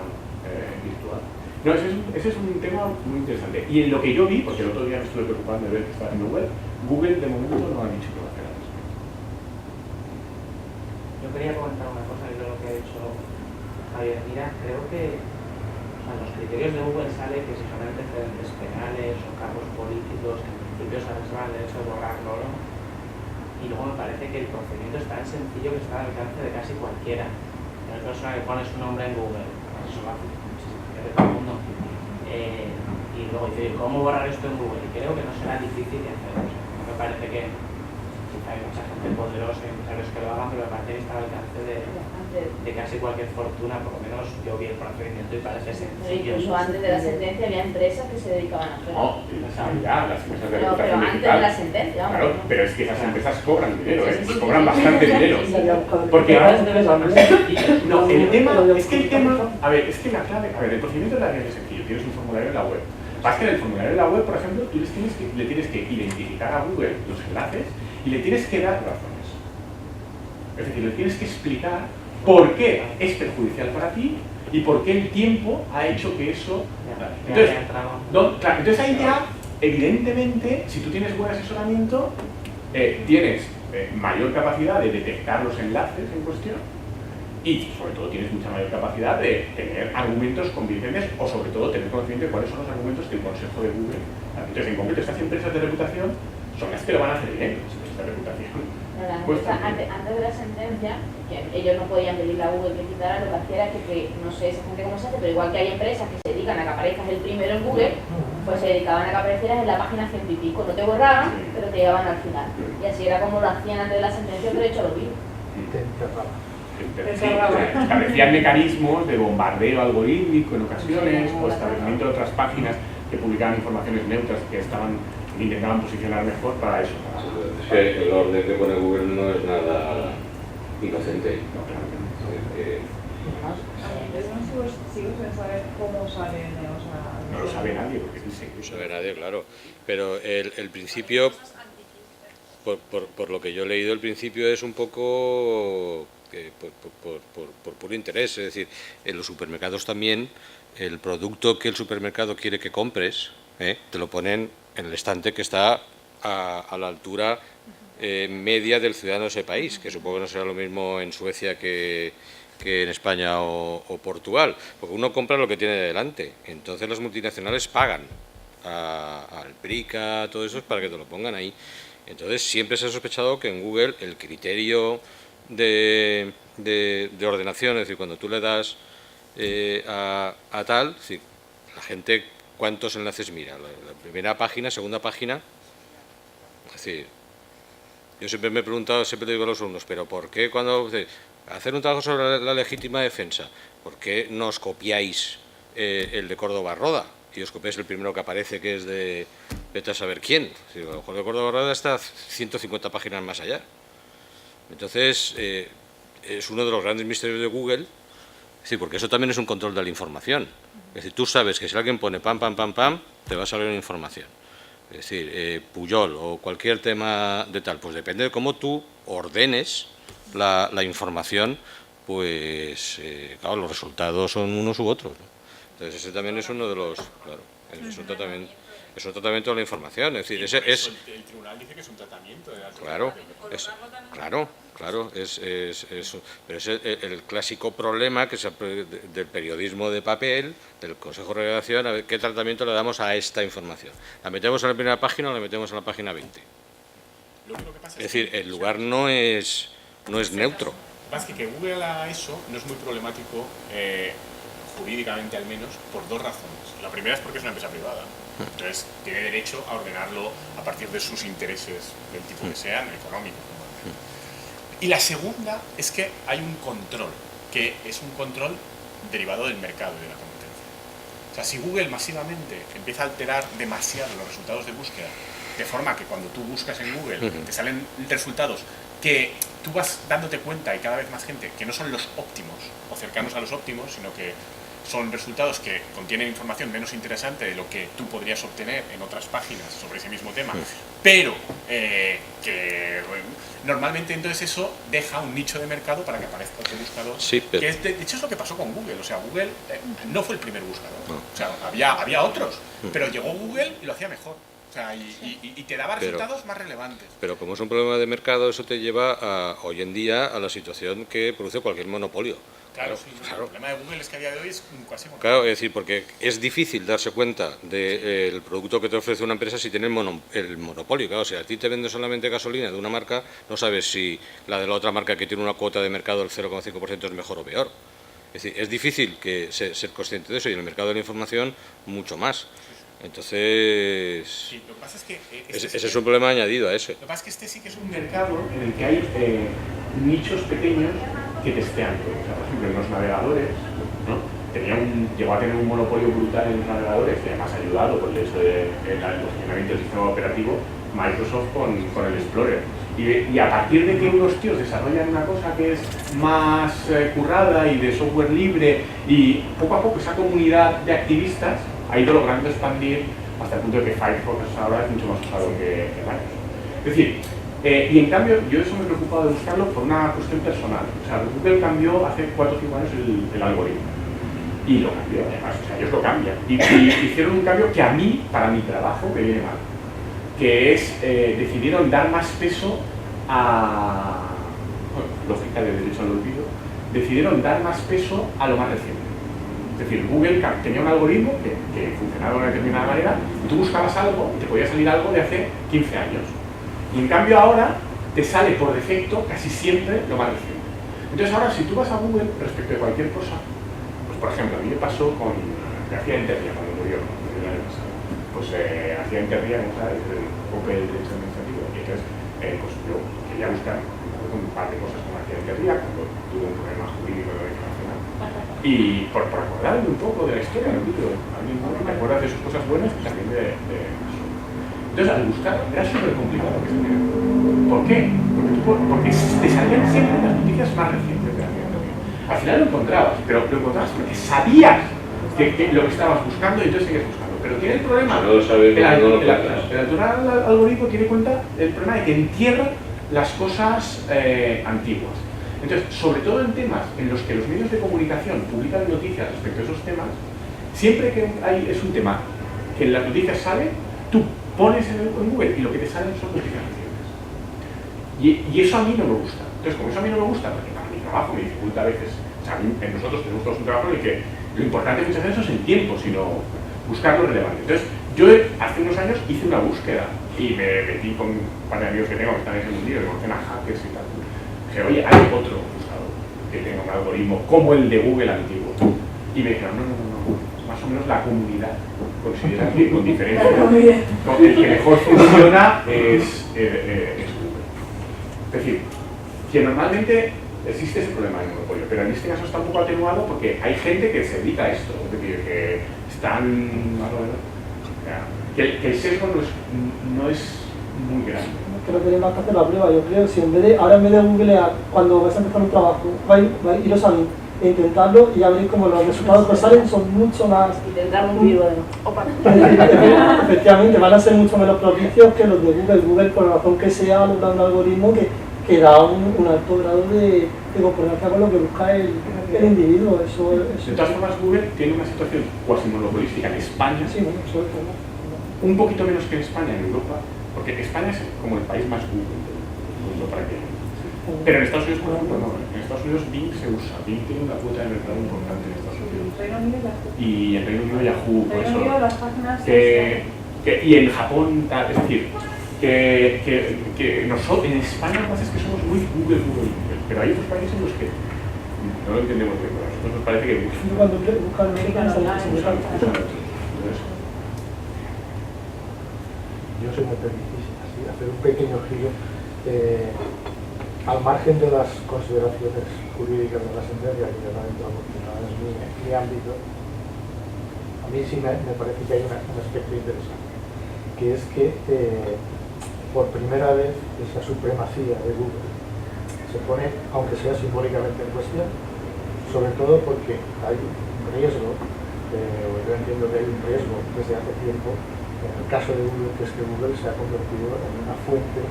virtual. No, ese es un tema muy interesante. Y en lo que yo vi, porque el otro día me estuve preocupando de ver que estaba en Google, Google de momento no ha dicho que va a hacer al respecto. Yo quería comentar una cosa de lo que ha dicho Javier. Mira, creo que en los criterios de Google sale que si son antecedentes penales o cargos políticos, que en principio se reservan el derecho de borrarlo, ¿no? Y luego me parece que el procedimiento es tan sencillo que está al alcance de casi cualquiera. Una persona que pone su nombre en Google, eso lo hace de todo el mundo. Y luego dice, ¿cómo borrar esto en Google? Y creo que no será difícil de hacer. O sea, no me parece que quizá hay mucha gente poderosa y muchos que lo hagan, pero me parece que está al alcance de casi cualquier fortuna. Por lo menos yo vi el procedimiento y parece sencillo. Incluso antes de la sentencia había empresas que se dedicaban a hacer. No, las empresas de Pero reputación antes digital. de la sentencia, vamos. Claro, pero es que esas empresas cobran dinero, Sí, sí, sí, cobran sí. bastante dinero. Porque ahora no, el tema, es que el tema, a ver, es que la clave, el procedimiento es relativamente sencillo, tienes un formulario en la web. Pasa que en el formulario de la web, por ejemplo, tú le tienes que identificar a Google los enlaces y le tienes que dar razones. Es decir, le tienes que explicar por qué es perjudicial para ti y por qué el tiempo ha hecho que eso... Entonces ahí ya, evidentemente, si tú tienes buen asesoramiento, tienes mayor capacidad de detectar los enlaces en cuestión y sobre todo tienes mucha mayor capacidad de tener argumentos convincentes o sobre todo tener conocimiento de cuáles son los argumentos que el Consejo de Google. Entonces, en concreto, estas empresas de reputación son las que lo van a hacer bien, las empresas de reputación. Antes de la sentencia, que ellos no podían pedirle a Google que quitara, lo que hacía era que no sé exactamente cómo se hace, pero igual que hay empresas que se dedican a que aparezcas el primero en Google, pues se dedicaban a que aparecieras en la página 100 y pico. No te borraban, pero te llevaban al final. Y así era como lo hacían antes de la sentencia, pero de hecho lo vi. Establecían mecanismos de bombardeo algorítmico en ocasiones o establecimiento de otras páginas que publicaban informaciones neutras que intentaban posicionar mejor para eso. Es que el orden que pone Google no es nada inocente. No, claro que no. Sigo sin saber cómo salen, o sea... No lo sabe nadie, porque es un secreto. No sabe nadie, claro. Pero el principio, por lo que yo he leído, el principio es un poco que por puro interés. Es decir, en los supermercados también, el producto que el supermercado quiere que compres, te lo ponen en el estante que está a la altura media del ciudadano de ese país, que supongo que no será lo mismo en Suecia que en España o Portugal, porque uno compra lo que tiene delante. Entonces las multinacionales pagan al Prica, todo eso, para que te lo pongan ahí. Entonces siempre se ha sospechado que en Google el criterio de ordenación, es decir, cuando tú le das a tal, es decir, la gente cuántos enlaces mira, la primera página, segunda página, es decir, yo siempre me he preguntado, siempre le digo a los alumnos, pero ¿por qué cuando hacer un trabajo sobre la legítima defensa, por qué no os copiáis el de Córdoba Roda y os copiáis el primero que aparece, que es de vete a saber quién? A lo mejor de Córdoba Roda está 150 páginas más allá. Entonces, es uno de los grandes misterios de Google, sí, porque eso también es un control de la información. Es decir, tú sabes que si alguien pone pam, pam, pam, pam, te va a salir una información. Es decir, Pujol o cualquier tema de tal, pues depende de cómo tú ordenes la información, pues claro, los resultados son unos u otros, ¿no? Entonces ese también es uno de los, claro, es un tratamiento de la información, es decir, el tribunal dice que es un tratamiento de la claro, pero es el clásico problema que del periodismo de papel, del Consejo de Redacción, a ver qué tratamiento le damos a esta información. ¿La metemos en la primera página o la metemos en la página 20? Es decir, el lugar no es neutro. Más que Google haga eso no es muy problemático, jurídicamente al menos, por dos razones. La primera es porque es una empresa privada. Entonces tiene derecho a ordenarlo a partir de sus intereses, del tipo que sean, económicos. Y la segunda es que hay un control, que es un control derivado del mercado y de la competencia. O sea, si Google masivamente empieza a alterar demasiado los resultados de búsqueda, de forma que cuando tú buscas en Google te salen resultados que tú vas dándote cuenta, y cada vez más gente, que no son los óptimos o cercanos a los óptimos, sino que son resultados que contienen información menos interesante de lo que tú podrías obtener en otras páginas sobre ese mismo tema, pero que normalmente entonces eso deja un nicho de mercado para que aparezca otro buscador. Sí, pero... que de hecho es lo que pasó con Google. O sea, Google no fue el primer buscador. O sea, había otros, pero llegó Google y lo hacía mejor. O sea, y te daba resultados más relevantes. Pero como es un problema de mercado, eso te lleva hoy en día a la situación que produce cualquier monopolio. Claro, sí, claro. El problema de Google es que a día de hoy es casi monopolio. Claro, es decir, porque es difícil darse cuenta del producto que te ofrece una empresa si tiene el monopolio. Claro, si a ti te vende solamente gasolina de una marca, no sabes si la de la otra marca que tiene una cuota de mercado del 0,5% es mejor o peor. Es decir, es difícil ser consciente de eso, y en el mercado de la información mucho más. Entonces, Sí, lo que pasa es que ese es un problema añadido a ese. Lo que pasa es que este sí que es un un mercado en el que hay nichos pequeños que testean todo. O sea, por ejemplo, en los navegadores, ¿no? Llegó a tener un monopolio brutal en los navegadores, y además ayudado por el hecho del funcionamiento del sistema operativo Microsoft con el Explorer. Y a partir de que unos tíos desarrollan una cosa que es más currada y de software libre, y poco a poco esa comunidad de activistas ha ido logrando expandir hasta el punto de que Firefox ahora es mucho más usado que Microsoft. Es decir, y en cambio, yo eso me he preocupado de buscarlo por una cuestión personal. O sea, Google cambió hace 4 o 5 años el algoritmo. Y lo cambió, además, o sea, ellos lo cambian. Y hicieron un cambio que a mí, para mi trabajo, me viene mal. Que es, decidieron dar más peso a... Bueno, lógica de derecho al olvido. Decidieron dar más peso a lo más reciente. Es decir, Google tenía un algoritmo que funcionaba de una determinada manera, y tú buscabas algo y te podía salir algo de hace 15 años. Y en cambio ahora te sale por defecto casi siempre lo más reciente. Entonces ahora si tú vas a Google respecto de cualquier cosa, pues por ejemplo, a mí me pasó con García Enterría cuando murió el año pasado. Pues García Enterría, como sabes, el Open del Derecho Administrativo. Y entonces pues yo quería buscar un par de cosas con García Enterría cuando tuvo un problema jurídico de la internacional. Y por acordarme un poco de la historia del libro, te acuerdas de sus cosas buenas y también de entonces, al buscar, era súper complicado que se viera. ¿Por qué? Porque te salían siempre las noticias más recientes de la gente. Al final lo encontrabas, pero lo encontrabas porque sabías que lo que estabas buscando y entonces seguías buscando. Pero tiene el problema, no lo sabes, el algoritmo tiene cuenta el problema de que entierra las cosas antiguas. Entonces, sobre todo en temas en los que los medios de comunicación publican noticias respecto a esos temas, siempre que es un tema que en las noticias sale, tú pones en Google y lo que te salen son noticias recientes. Y eso a mí no me gusta. Entonces, como eso a mí no me gusta, porque para mi trabajo me dificulta a veces, o sea, nosotros tenemos todos un trabajo en el que lo importante muchas veces no es el tiempo, sino buscar lo relevante. Entonces, yo hace unos años hice una búsqueda y me metí con un par de amigos que tengo que están en ese mundillo, que conocen a hackers y tal. Dije, oye, hay otro buscador que tenga un algoritmo como el de Google antiguo. Y me dijeron, no. Más o menos la comunidad considera que con diferencia el que mejor funciona es Google. Es decir, que normalmente existe ese problema de monopolio, pero en este caso está un poco atenuado porque hay gente que se dedica a esto, es decir, que están más o menos, que el sesgo no es muy grande. Creo que tenemos que hacer la prueba. Yo creo que si en vez de googlear cuando vais a empezar un trabajo, vais a iros a mí e intentarlo y ya veréis como los resultados que salen son mucho más... Intentar un vivo de Efectivamente, van a ser mucho menos propicios que los de Google. Google, por la razón que sea, logra un algoritmo que da un alto grado de concordancia con lo que busca el individuo. De todas formas, Google tiene una situación cuasi monopolística en España, sí, bueno, sobre todo, un poquito menos que en España, en Europa, porque España es como el país más Google del mundo para que... Pero en Estados Unidos, por ejemplo, no. En Estados Unidos Bing se usa. Bing tiene una cuota de mercado importante en Estados Unidos. Y en Reino Unido Yahoo, por eso. Y en Japón, tal. Es decir, que nosotros, en España lo que pasa es que somos muy Google. Pero hay otros países en los que no lo entendemos bien. A nosotros nos parece que... Cuando buscan yo si me permitís así, hacer un pequeño giro al margen de las consideraciones jurídicas de la sentencia, que yo no entro porque no es mi ámbito. A mí sí me parece que hay un aspecto interesante, que es que por primera vez esa supremacía de Google se pone, aunque sea simbólicamente en cuestión, sobre todo porque hay un riesgo, yo entiendo que hay un riesgo desde hace tiempo, en el caso de Google, que es que Google se ha convertido en una fuente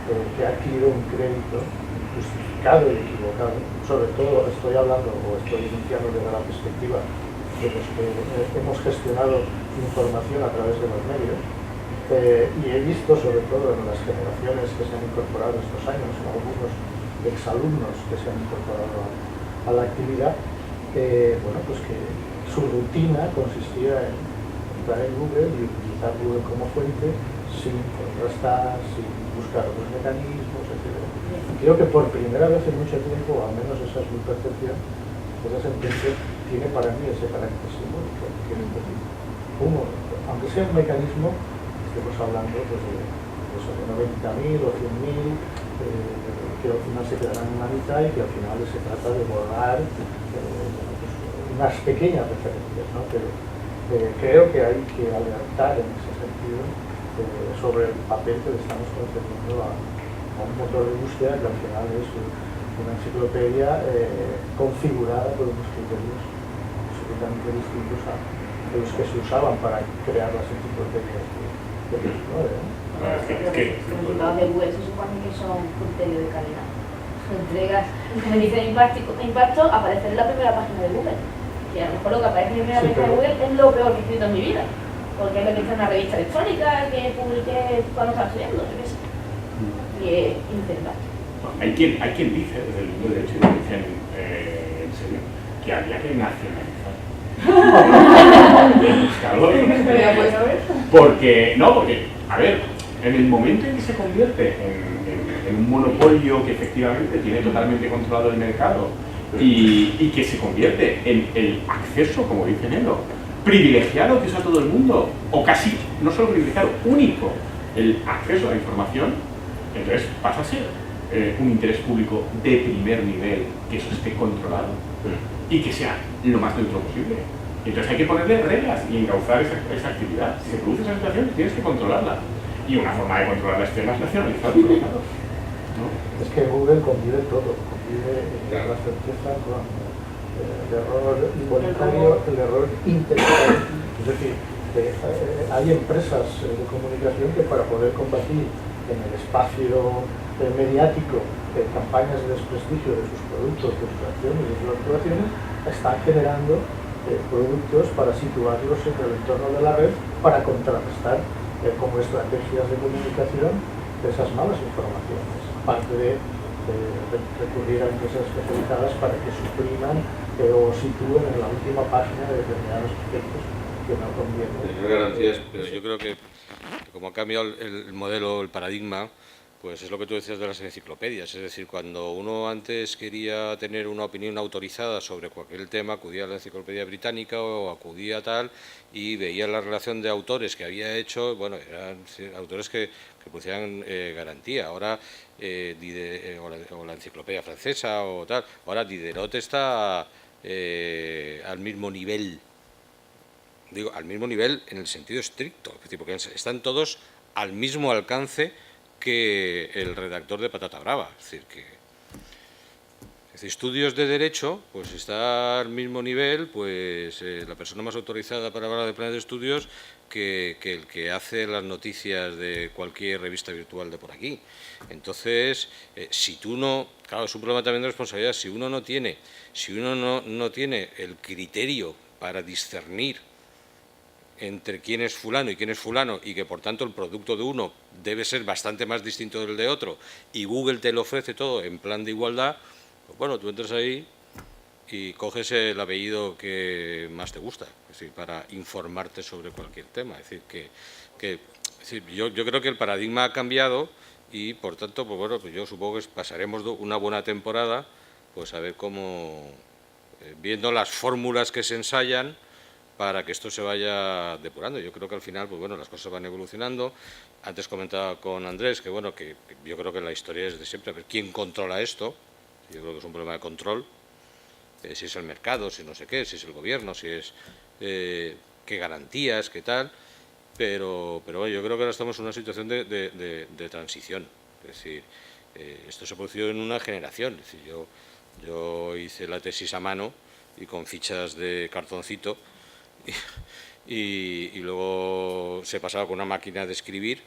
que ha adquirido un crédito justificado y equivocado. Sobre todo estoy hablando o estoy iniciando desde la perspectiva de los que hemos gestionado información a través de los medios y he visto sobre todo en las generaciones que se han incorporado estos años, algunos exalumnos que se han incorporado a la actividad, bueno, pues que su rutina consistía en entrar en Google y utilizar Google como fuente sin contrastar, sin buscar otros mecanismos, etc. Creo que por primera vez en mucho tiempo, al menos esa es mi percepción, esa sentencia tiene para mí ese carácter simbólico. cómo, aunque sea un mecanismo, estemos hablando pues, de 90.000 o 100.000, que al final se quedarán en la mitad y que al final se trata de borrar pues, unas pequeñas referencias, ¿no? Pero creo que hay que alertar en ese sentido sobre el papel que le estamos concediendo a un motor de búsqueda que al final es una enciclopedia configurada por unos criterios absolutamente distintos a los que se usaban para crear las enciclopedias de 19, ¿no? Los resultados de Google se supone que son criterios de calidad. Entregas, como dicen impacto, aparecer en la primera página de Google. Y a lo mejor lo que aparece en la primera página de Google es lo peor que he escrito en mi vida. Porque es lo que está en una revista electrónica que publiqué cuando estaba estudiando, yo qué sé. Y intentar. Hay quien dice, desde el mundo de derecho, y lo dicen en serio, que había que nacionalizar. Porque, a ver, en el momento en que se convierte en un monopolio que efectivamente tiene totalmente controlado el mercado y que se convierte en el acceso, como dice Nelo, privilegiado que usa todo el mundo, o casi, no solo privilegiado, único, el acceso a la información, entonces pasa a ser un interés público de primer nivel, que eso esté controlado y que sea lo más neutro posible. Entonces hay que ponerle reglas y encauzar esa actividad. Si se produce esa situación, tienes que controlarla. Y una forma de controlarla extrema es nacionalizarlo, ¿no? Es que Google convive todo, convive la certeza con el error involuntario, el error intelectual. Es decir, hay empresas de comunicación que para poder combatir en el espacio mediático campañas de desprestigio de sus productos, de sus acciones, de sus actuaciones, están generando productos para situarlos en el entorno de la red para contrarrestar como estrategias de comunicación esas malas informaciones, aparte de recurrir a empresas especializadas para que supriman o sitúen en la última página de determinados aspectos que no convienen. Garantías, pero yo creo que como ha cambiado el modelo, el paradigma, pues es lo que tú decías de las enciclopedias, es decir, cuando uno antes quería tener una opinión autorizada sobre cualquier tema, acudía a la enciclopedia británica o acudía a tal y veía la relación de autores que había hecho, bueno, eran autores que pusieran garantía. Ahora, o la enciclopedia francesa o tal, ahora Diderot está al mismo nivel, digo, al mismo nivel en el sentido estricto, es decir, porque están todos al mismo alcance que el redactor de Patata Brava, es decir, estudios de derecho, pues está al mismo nivel, pues la persona más autorizada para hablar de planes de estudios que el que hace las noticias de cualquier revista virtual de por aquí. Entonces, si tú no, claro, es un problema también de responsabilidad, si uno no tiene el criterio para discernir entre quién es fulano y quién es fulano y que por tanto el producto de uno debe ser bastante más distinto del de otro y Google te lo ofrece todo en plan de igualdad, pues bueno, tú entras ahí y coges el apellido que más te gusta, es decir, para informarte sobre cualquier tema. Es decir, yo creo que el paradigma ha cambiado y por tanto, pues bueno, pues yo supongo que pasaremos una buena temporada pues a ver cómo, viendo las fórmulas que se ensayan, para que esto se vaya depurando. Yo creo que al final, pues bueno, las cosas van evolucionando. Antes comentaba con Andrés que bueno, que yo creo que la historia es de siempre, a ver quién controla esto. Yo creo que es un problema de control, si es el mercado, si no sé qué, si es el gobierno, si es qué garantías, qué tal. Pero bueno, yo creo que ahora estamos en una situación de transición. Es decir, esto se ha producido en una generación. Es decir, yo hice la tesis a mano y con fichas de cartoncito. Y luego se pasaba con una máquina de escribir,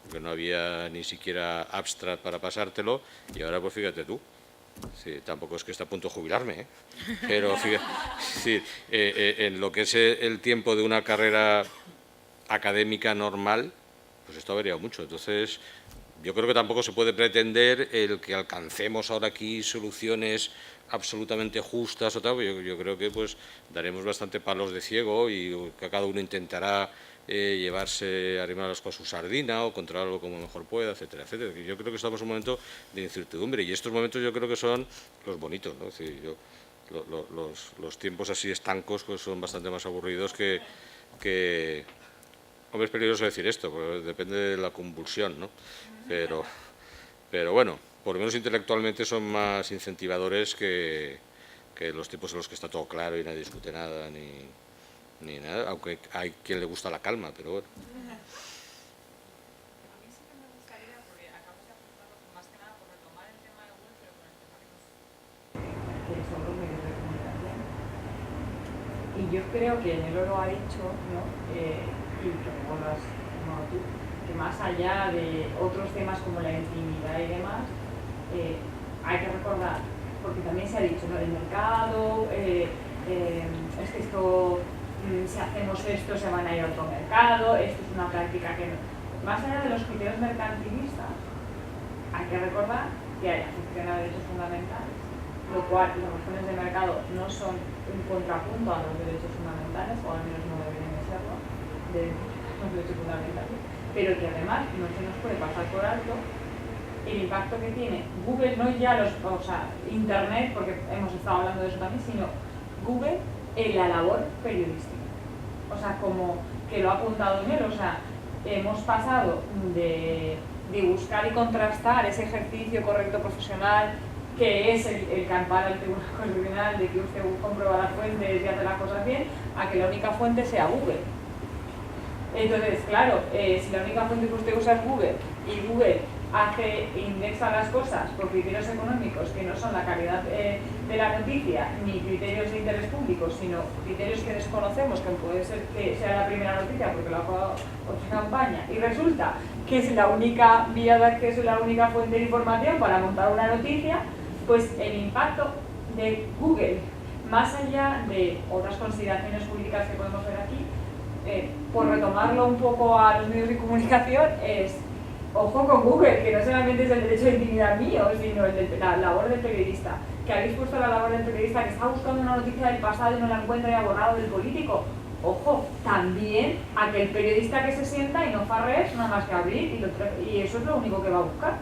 porque no había ni siquiera abstract para pasártelo, y ahora pues fíjate tú, sí, tampoco es que esté a punto de jubilarme, pero fíjate, sí, en lo que es el tiempo de una carrera académica normal, pues esto ha variado mucho. Entonces yo creo que tampoco se puede pretender el que alcancemos ahora aquí soluciones absolutamente justas o tal. Yo creo que pues daremos bastante palos de ciego y que cada uno intentará llevarse, arrimarlos con su sardina o controlarlo como mejor pueda, etcétera, etcétera. Yo creo que estamos en un momento de incertidumbre y estos momentos yo creo que son los bonitos, ¿no? Es decir, los tiempos así estancos pues son bastante más aburridos que que... Hombre, es peligroso decir esto, porque depende de la convulsión, ¿no? Pero bueno, por lo menos intelectualmente son más incentivadores que los tipos en los que está todo claro y nadie discute nada, ni nada, aunque hay quien le gusta la calma, pero bueno. Y yo creo que Nelo lo ha dicho, ¿no? Y que luego lo has tomado tú, que más allá de otros temas como la intimidad y demás, hay que recordar, porque también se ha dicho, ¿no? El mercado, es que esto, si hacemos esto se van a ir a otro mercado, esto es una práctica que no. Más allá de los criterios mercantilistas, hay que recordar que hay afección a derechos fundamentales, lo cual las razones de mercado no son un contrapunto a los derechos fundamentales, o al menos no deberían de serlo, de los derechos fundamentales, pero que además no se nos puede pasar por alto el impacto que tiene Google, no ya Internet, porque hemos estado hablando de eso también, sino Google en la labor periodística. O sea, como que lo ha apuntado en él, o sea, hemos pasado de buscar y contrastar ese ejercicio correcto profesional que es el que ampara el Tribunal Constitucional, de que usted comprueba las fuentes y hace las cosas bien, a que la única fuente sea Google. Entonces, claro, si la única fuente que usted usa es Google y Google indexa las cosas por criterios económicos que no son la calidad de la noticia ni criterios de interés público, sino criterios que desconocemos, que puede ser que sea la primera noticia porque lo ha pagado otra campaña, y resulta que es la única vía de acceso, la única fuente de información para montar una noticia, pues el impacto de Google, más allá de otras consideraciones jurídicas que podemos ver aquí, por retomarlo un poco a los medios de comunicación, es ojo con Google, que no solamente es el derecho de intimidad mío, sino el de la labor del periodista, que habéis puesto la labor del periodista que está buscando una noticia del pasado y no la encuentra y ha borrado del político. Ojo, también aquel periodista que se sienta y no farres nada más que abrir y eso es lo único que va a buscar.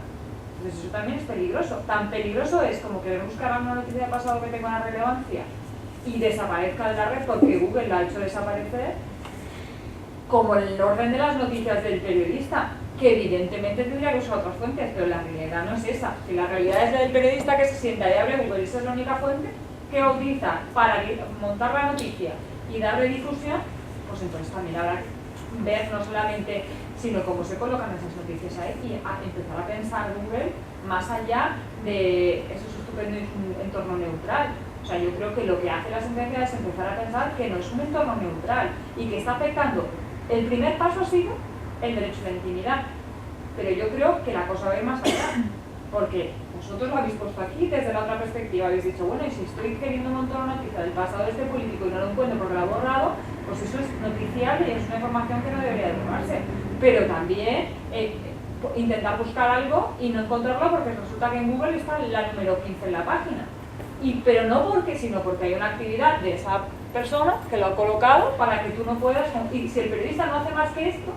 Entonces eso también es peligroso. Tan peligroso es como querer buscar una noticia del pasado que tenga una relevancia y desaparezca de la red porque Google la ha hecho desaparecer, como el orden de las noticias del periodista, que evidentemente tendría que usar otras fuentes, pero la realidad no es esa. Si la realidad es la del periodista que se sienta y abre Google, esa es la única fuente que utiliza para montar la noticia y darle difusión, pues entonces también habrá que ver no solamente, sino cómo se colocan esas noticias ahí y empezar a pensar Google más allá de eso es estupendo y es un entorno neutral. O sea, yo creo que lo que hace la sentencia es empezar a pensar que no es un entorno neutral y que está afectando. El primer paso ha sido el derecho a la intimidad, pero yo creo que la cosa va a ir más allá, porque vosotros lo habéis puesto aquí desde la otra perspectiva, habéis dicho, bueno, y si estoy queriendo montar una noticia del pasado de este político y no lo encuentro porque lo ha borrado, pues eso es noticiable y es una información que no debería de borrarse, pero también intentar buscar algo y no encontrarlo porque resulta que en Google está la número 15 en la página, pero no porque, sino porque hay una actividad de esa persona que lo ha colocado para que tú no puedas, y si el periodista no hace más que esto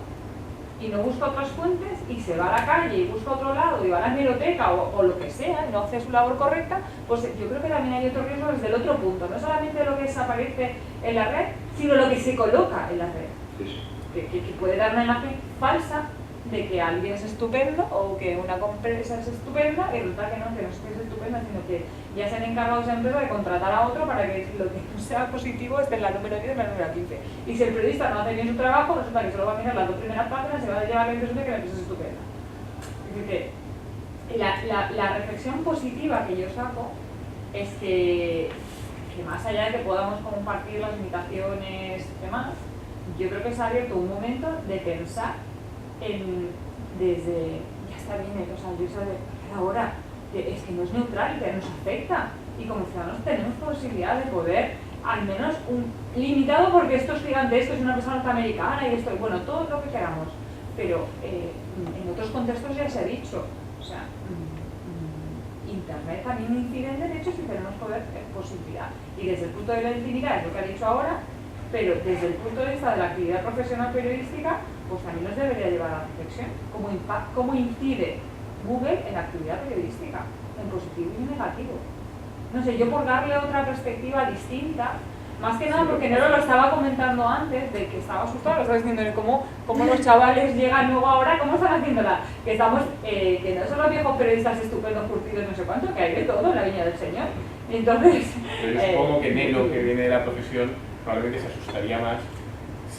y no busca otras fuentes y se va a la calle y busca otro lado y va a la hemeroteca o lo que sea y no hace su labor correcta, pues yo creo que también hay otro riesgo desde el otro punto, no solamente lo que desaparece en la red, sino lo que se coloca en la red, que puede dar una imagen falsa de que alguien es estupendo o que una empresa es estupenda y resulta que no es que es estupenda, sino que ya se han encargado esa empresa de contratar a otro para que lo que no sea positivo esté en la número 10 y en la número 15. Y si el periodista no hace bien su trabajo, resulta que solo va a mirar las dos primeras páginas y se va a llevar la impresión de que la empresa es estupenda. Es decir, que la reflexión positiva que yo saco es que más allá de que podamos compartir las limitaciones y demás, yo creo que se ha abierto un momento de pensar desde, ya está bien, o sea, yo sé ahora que es que no es neutral y que nos afecta y como ciudadanos tenemos posibilidad de poder, al menos limitado porque esto es gigantesco, es una persona norteamericana y esto, bueno, todo lo que queramos, pero en otros contextos ya se ha dicho, o sea, Internet también incide en derechos y tenemos poder, posibilidad, y desde el punto de la intimidad es lo que ha dicho ahora, pero desde el punto de vista de la actividad profesional periodística, pues también nos debería llevar a la reflexión cómo incide Google en la actividad periodística, en positivo y en negativo. No sé, yo por darle otra perspectiva distinta, Más que nada porque Nero lo estaba comentando antes, de que estaba asustado, lo estaba diciendo de cómo los chavales llegan luego ahora, cómo están haciéndola. Que estamos, que no son los viejos periodistas estupendos, curtidos, no sé cuánto, que hay de todo en la viña del Señor. Entonces... Pero yo supongo que Nero, que viene de la profesión, probablemente se asustaría más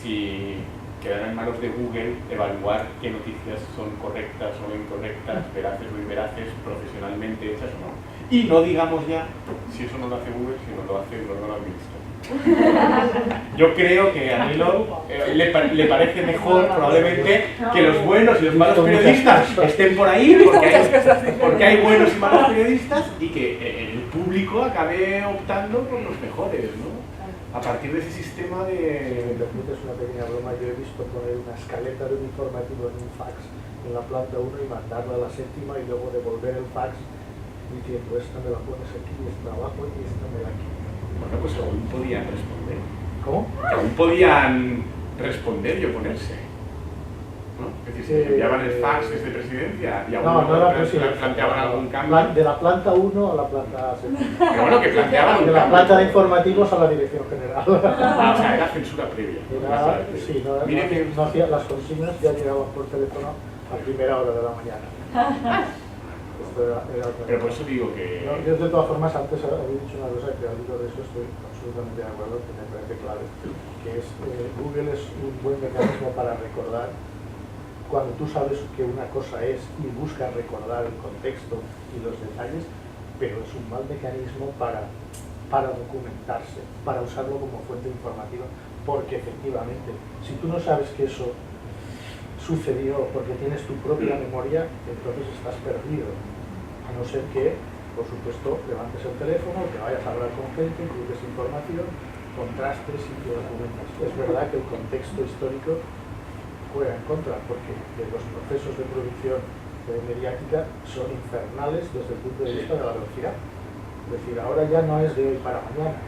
si quedara en manos de Google evaluar qué noticias son correctas o incorrectas, veraces o inveraces, profesionalmente hechas o no. Y no digamos ya si eso no lo hace Google, si no lo hace el órgano administrativo. Yo creo que a Nilo le parece mejor probablemente que los buenos y los malos periodistas estén por ahí porque hay buenos y malos periodistas y que el público acabe optando por los mejores, ¿no? A partir de ese sistema de... Si me permites una pequeña broma, yo he visto poner una escaleta de un informativo en un fax en la planta 1 y mandarla a la 7ª y luego devolver el fax diciendo esta me la pones aquí, esta abajo y esta me la aquí. Bueno, pues aún podían responder. ¿Cómo? Aún podían responder y oponerse. ¿No? Es decir, si enviaban el fax desde presidencia y aún planteaban algún cambio. De la planta 1 a la planta 7. Pero bueno, que planteaban de la planta de informativos a la dirección general. Ah, o sea, era censura previa. Sí, no hacía, las consignas ya llegaban por teléfono a primera hora de la mañana. Pero por eso digo que... Yo de todas formas antes había dicho una cosa que al hilo de eso estoy absolutamente de acuerdo, que me parece clave, que es Google es un buen mecanismo para recordar cuando tú sabes que una cosa es y buscas recordar el contexto y los detalles, pero es un mal mecanismo para documentarse, para usarlo como fuente informativa, porque efectivamente, si tú no sabes que eso sucedió porque tienes tu propia memoria, entonces estás perdido, a no ser que, por supuesto, levantes el teléfono, que vayas a hablar con gente, incluyes información, contrastes y te documentas. Es verdad que el contexto histórico juega en contra, porque los procesos de producción mediática son infernales desde el punto de vista de la velocidad. Es decir, ahora ya no es de hoy para mañana,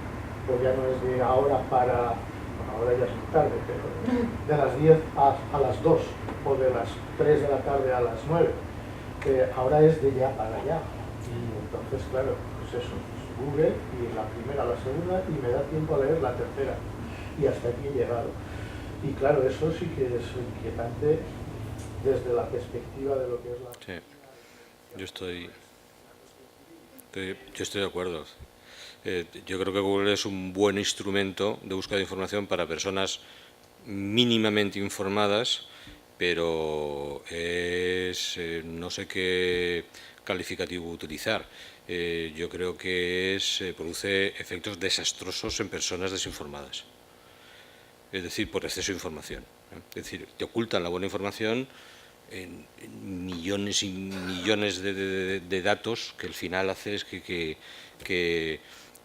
o ya no es de ahora para... Bueno, ahora ya es muy tarde, pero de las 10 a las 2, o de las 3 de la tarde a las 9. Ahora es de ya para allá. Y entonces, claro, pues eso, pues Google, y la primera, la segunda, y me da tiempo a leer la tercera. Y hasta aquí he llegado. Y claro, eso sí que es inquietante desde la perspectiva de lo que es la... Sí, yo estoy de acuerdo. Yo creo que Google es un buen instrumento de búsqueda de información para personas mínimamente informadas, pero no sé qué calificativo utilizar. Yo creo que produce efectos desastrosos en personas desinformadas. Es decir, por exceso de información. Es decir, te ocultan la buena información en millones y millones de datos, que al final hace es que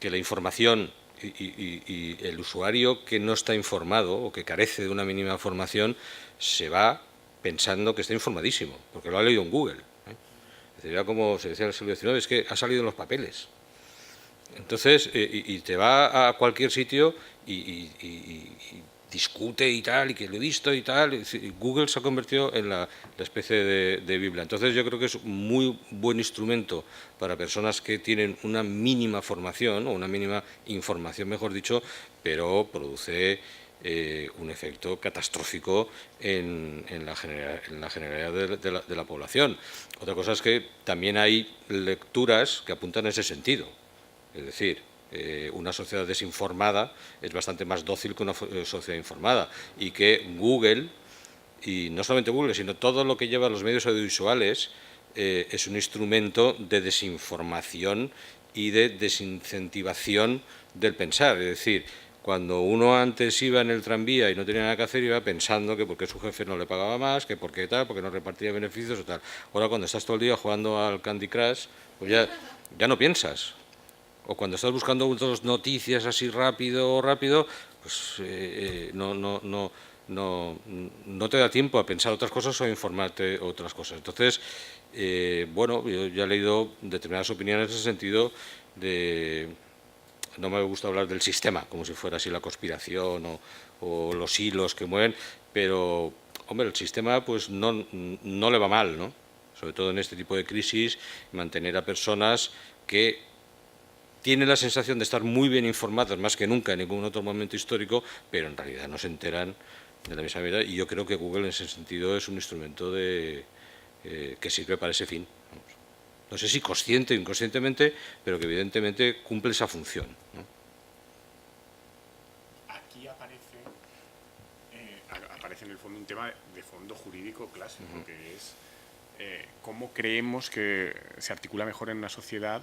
la información y el usuario que no está informado o que carece de una mínima información se va pensando que está informadísimo, porque lo ha leído en Google. Es decir, era como se decía en el siglo XIX, es que ha salido en los papeles. Entonces, y te va a cualquier sitio y discute y tal, y que lo he visto y tal. Google se ha convertido en la especie de Biblia. Entonces yo creo que es un muy buen instrumento para personas que tienen una mínima formación, o una mínima información, mejor dicho, pero produce un efecto catastrófico en la generalidad de la población. Otra cosa es que también hay lecturas que apuntan en ese sentido. Es decir, una sociedad desinformada es bastante más dócil que una sociedad informada, y que Google, y no solamente Google, sino todo lo que lleva a los medios audiovisuales, es un instrumento de desinformación y de desincentivación del pensar. Es decir, cuando uno antes iba en el tranvía y no tenía nada que hacer, iba pensando que porque su jefe no le pagaba más, que porque tal, porque no repartía beneficios o tal. Ahora, cuando estás todo el día jugando al Candy Crush, pues ya no piensas. O cuando estás buscando otras noticias así rápido, pues no te da tiempo a pensar otras cosas o a informarte otras cosas. Entonces, bueno, yo ya he leído determinadas opiniones en ese sentido de... No me gusta hablar del sistema, como si fuera así la conspiración o los hilos que mueven, pero, hombre, el sistema pues no le va mal, ¿no? Sobre todo en este tipo de crisis, mantener a personas que tienen la sensación de estar muy bien informadas, más que nunca en ningún otro momento histórico, pero en realidad no se enteran de la misma manera, y yo creo que Google en ese sentido es un instrumento que sirve para ese fin. Vamos. No sé si consciente o inconscientemente, pero que evidentemente cumple esa función, ¿no? Aquí aparece en el fondo un tema de fondo jurídico clásico, que es cómo creemos que se articula mejor en una sociedad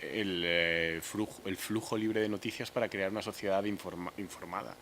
el flujo libre de noticias para crear una sociedad informada.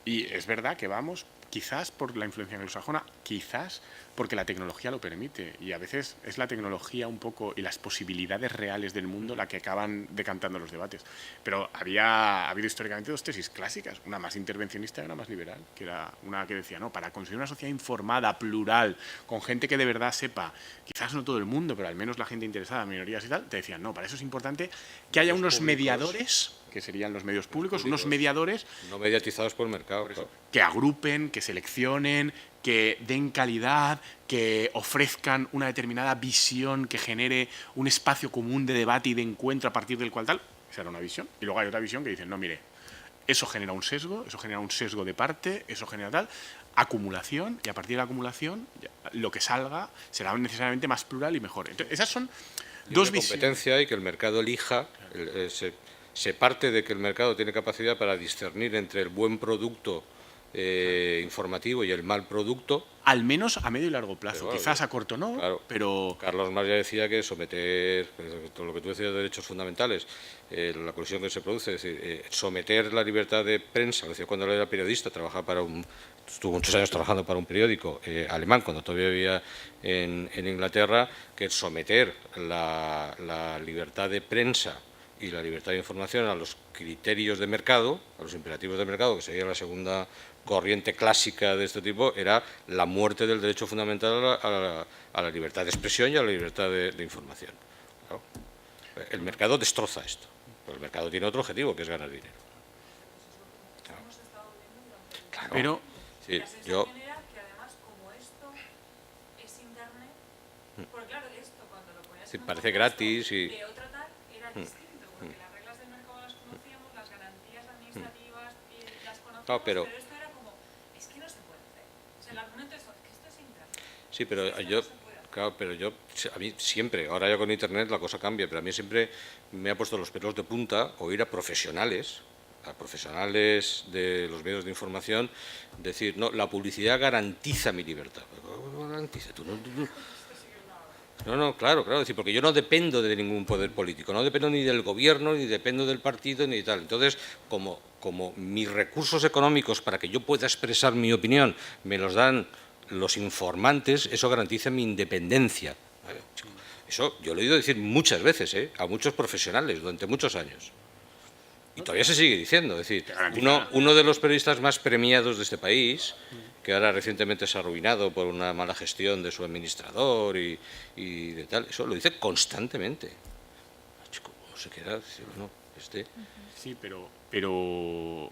Y es verdad que vamos, quizás por la influencia anglosajona, quizás porque la tecnología lo permite, y a veces es la tecnología un poco y las posibilidades reales del mundo la que acaban decantando los debates. Pero ha habido históricamente dos tesis clásicas, una más intervencionista y una más liberal, que era una que decía, no, para conseguir una sociedad informada, plural, con gente que de verdad sepa, quizás no todo el mundo, pero al menos la gente interesada, minorías y tal, te decían, no, para eso es importante que haya unos mediadores, que serían los medios públicos, unos mediadores no mediatizados por el mercado, claro, que agrupen, que seleccionen, que den calidad, que ofrezcan una determinada visión, que genere un espacio común de debate y de encuentro a partir del cual tal. Esa era una visión. Y luego hay otra visión que dice, no, mire, eso genera un sesgo de parte, eso genera tal, acumulación, y a partir de la acumulación lo que salga será necesariamente más plural y mejor. Entonces, esas son dos visiones. Competencia y que el mercado elija, se parte de que el mercado tiene capacidad para discernir entre el buen producto informativo y el mal producto. Al menos a medio y largo plazo, pero, quizás a corto no, claro, pero... Carlos Marx ya decía que someter, todo lo que tú decías de derechos fundamentales, la colisión que se produce, es decir, someter la libertad de prensa, decía cuando él era periodista, estuvo muchos años trabajando para un periódico alemán, cuando todavía vivía en Inglaterra, que someter la libertad de prensa y la libertad de información a los criterios de mercado, a los imperativos de mercado, que sería la segunda corriente clásica de este tipo, era la muerte del derecho fundamental a la libertad de expresión y a la libertad de información. Claro. El mercado destroza esto, pero el mercado tiene otro objetivo, que es ganar dinero. Claro. Pero sí, la sensación era que además, como esto es internet, porque claro, esto cuando lo ponías sí, en un parece contexto gratis y... de otro tal, era distinto, porque las reglas del mercado las conocíamos, las garantías administrativas las conocíamos, no, pero esto era como, es que no se puede hacer. O sea, el argumento es que esto es internet. Sí, pero yo, a mí siempre, ahora ya con internet la cosa cambia, pero a mí siempre me ha puesto los pelos de punta oír a profesionales de los medios de información decir, no, la publicidad garantiza mi libertad. ¿Cómo garantiza? No, claro, decir, porque yo no dependo de ningún poder político, no dependo ni del gobierno, ni dependo del partido, ni tal. Entonces, como mis recursos económicos para que yo pueda expresar mi opinión me los dan los informantes, eso garantiza mi independencia. Eso yo lo he oído decir muchas veces, a muchos profesionales durante muchos años. Y todavía se sigue diciendo. Es decir, uno de los periodistas más premiados de este país, que ahora recientemente se ha arruinado por una mala gestión de su administrador y de tal, eso lo dice constantemente. Chico, ¿cómo se queda? No, Sí, pero quiero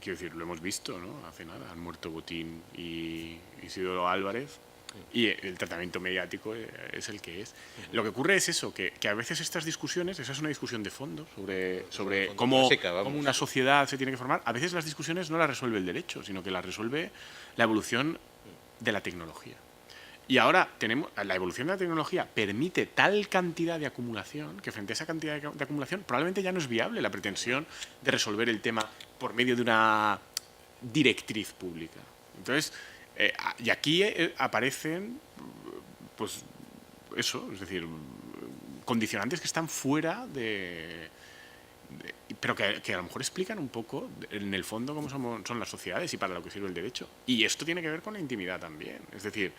decir, lo hemos visto, ¿no? Hace nada, han muerto Botín y Isidoro Álvarez, y el tratamiento mediático es el que es. Lo que ocurre es eso, que a veces estas discusiones, esa es una discusión de fondo sobre cómo una sociedad se tiene que formar, a veces las discusiones no las resuelve el derecho, sino que las resuelve la evolución de la tecnología. Y ahora la evolución de la tecnología permite tal cantidad de acumulación que frente a esa cantidad de acumulación probablemente ya no es viable la pretensión de resolver el tema por medio de una directriz pública. Entonces, y aquí aparecen, pues eso, es decir, condicionantes que están fuera pero que a lo mejor explican un poco, en el fondo, cómo son las sociedades y para lo que sirve el derecho. Y esto tiene que ver con la intimidad también. Es decir,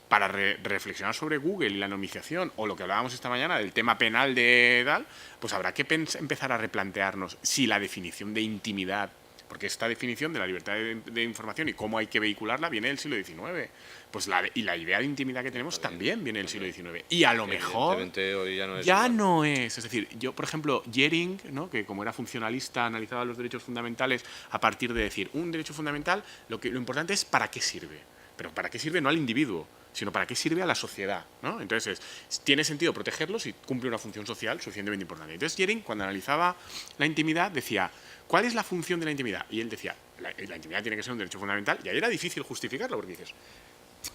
para reflexionar sobre Google y la anonimización, o lo que hablábamos esta mañana del tema penal de tal, pues habrá que empezar a replantearnos si la definición de intimidad, porque esta definición de la libertad de información y cómo hay que vehicularla viene del siglo XIX. Pues la idea de intimidad que tenemos también viene del siglo XIX. Y a lo mejor hoy ya no es. Es decir, yo, por ejemplo, Jering, ¿no?, que como era funcionalista analizaba los derechos fundamentales a partir de decir, un derecho fundamental, lo importante es para qué sirve. pero ¿para qué sirve no al individuo, sino para qué sirve a la sociedad, ¿no? Entonces, tiene sentido protegerlos y cumple una función social suficientemente importante. Entonces, Jering, cuando analizaba la intimidad, decía, ¿cuál es la función de la intimidad? Y él decía, la intimidad tiene que ser un derecho fundamental, y ahí era difícil justificarlo, porque dices,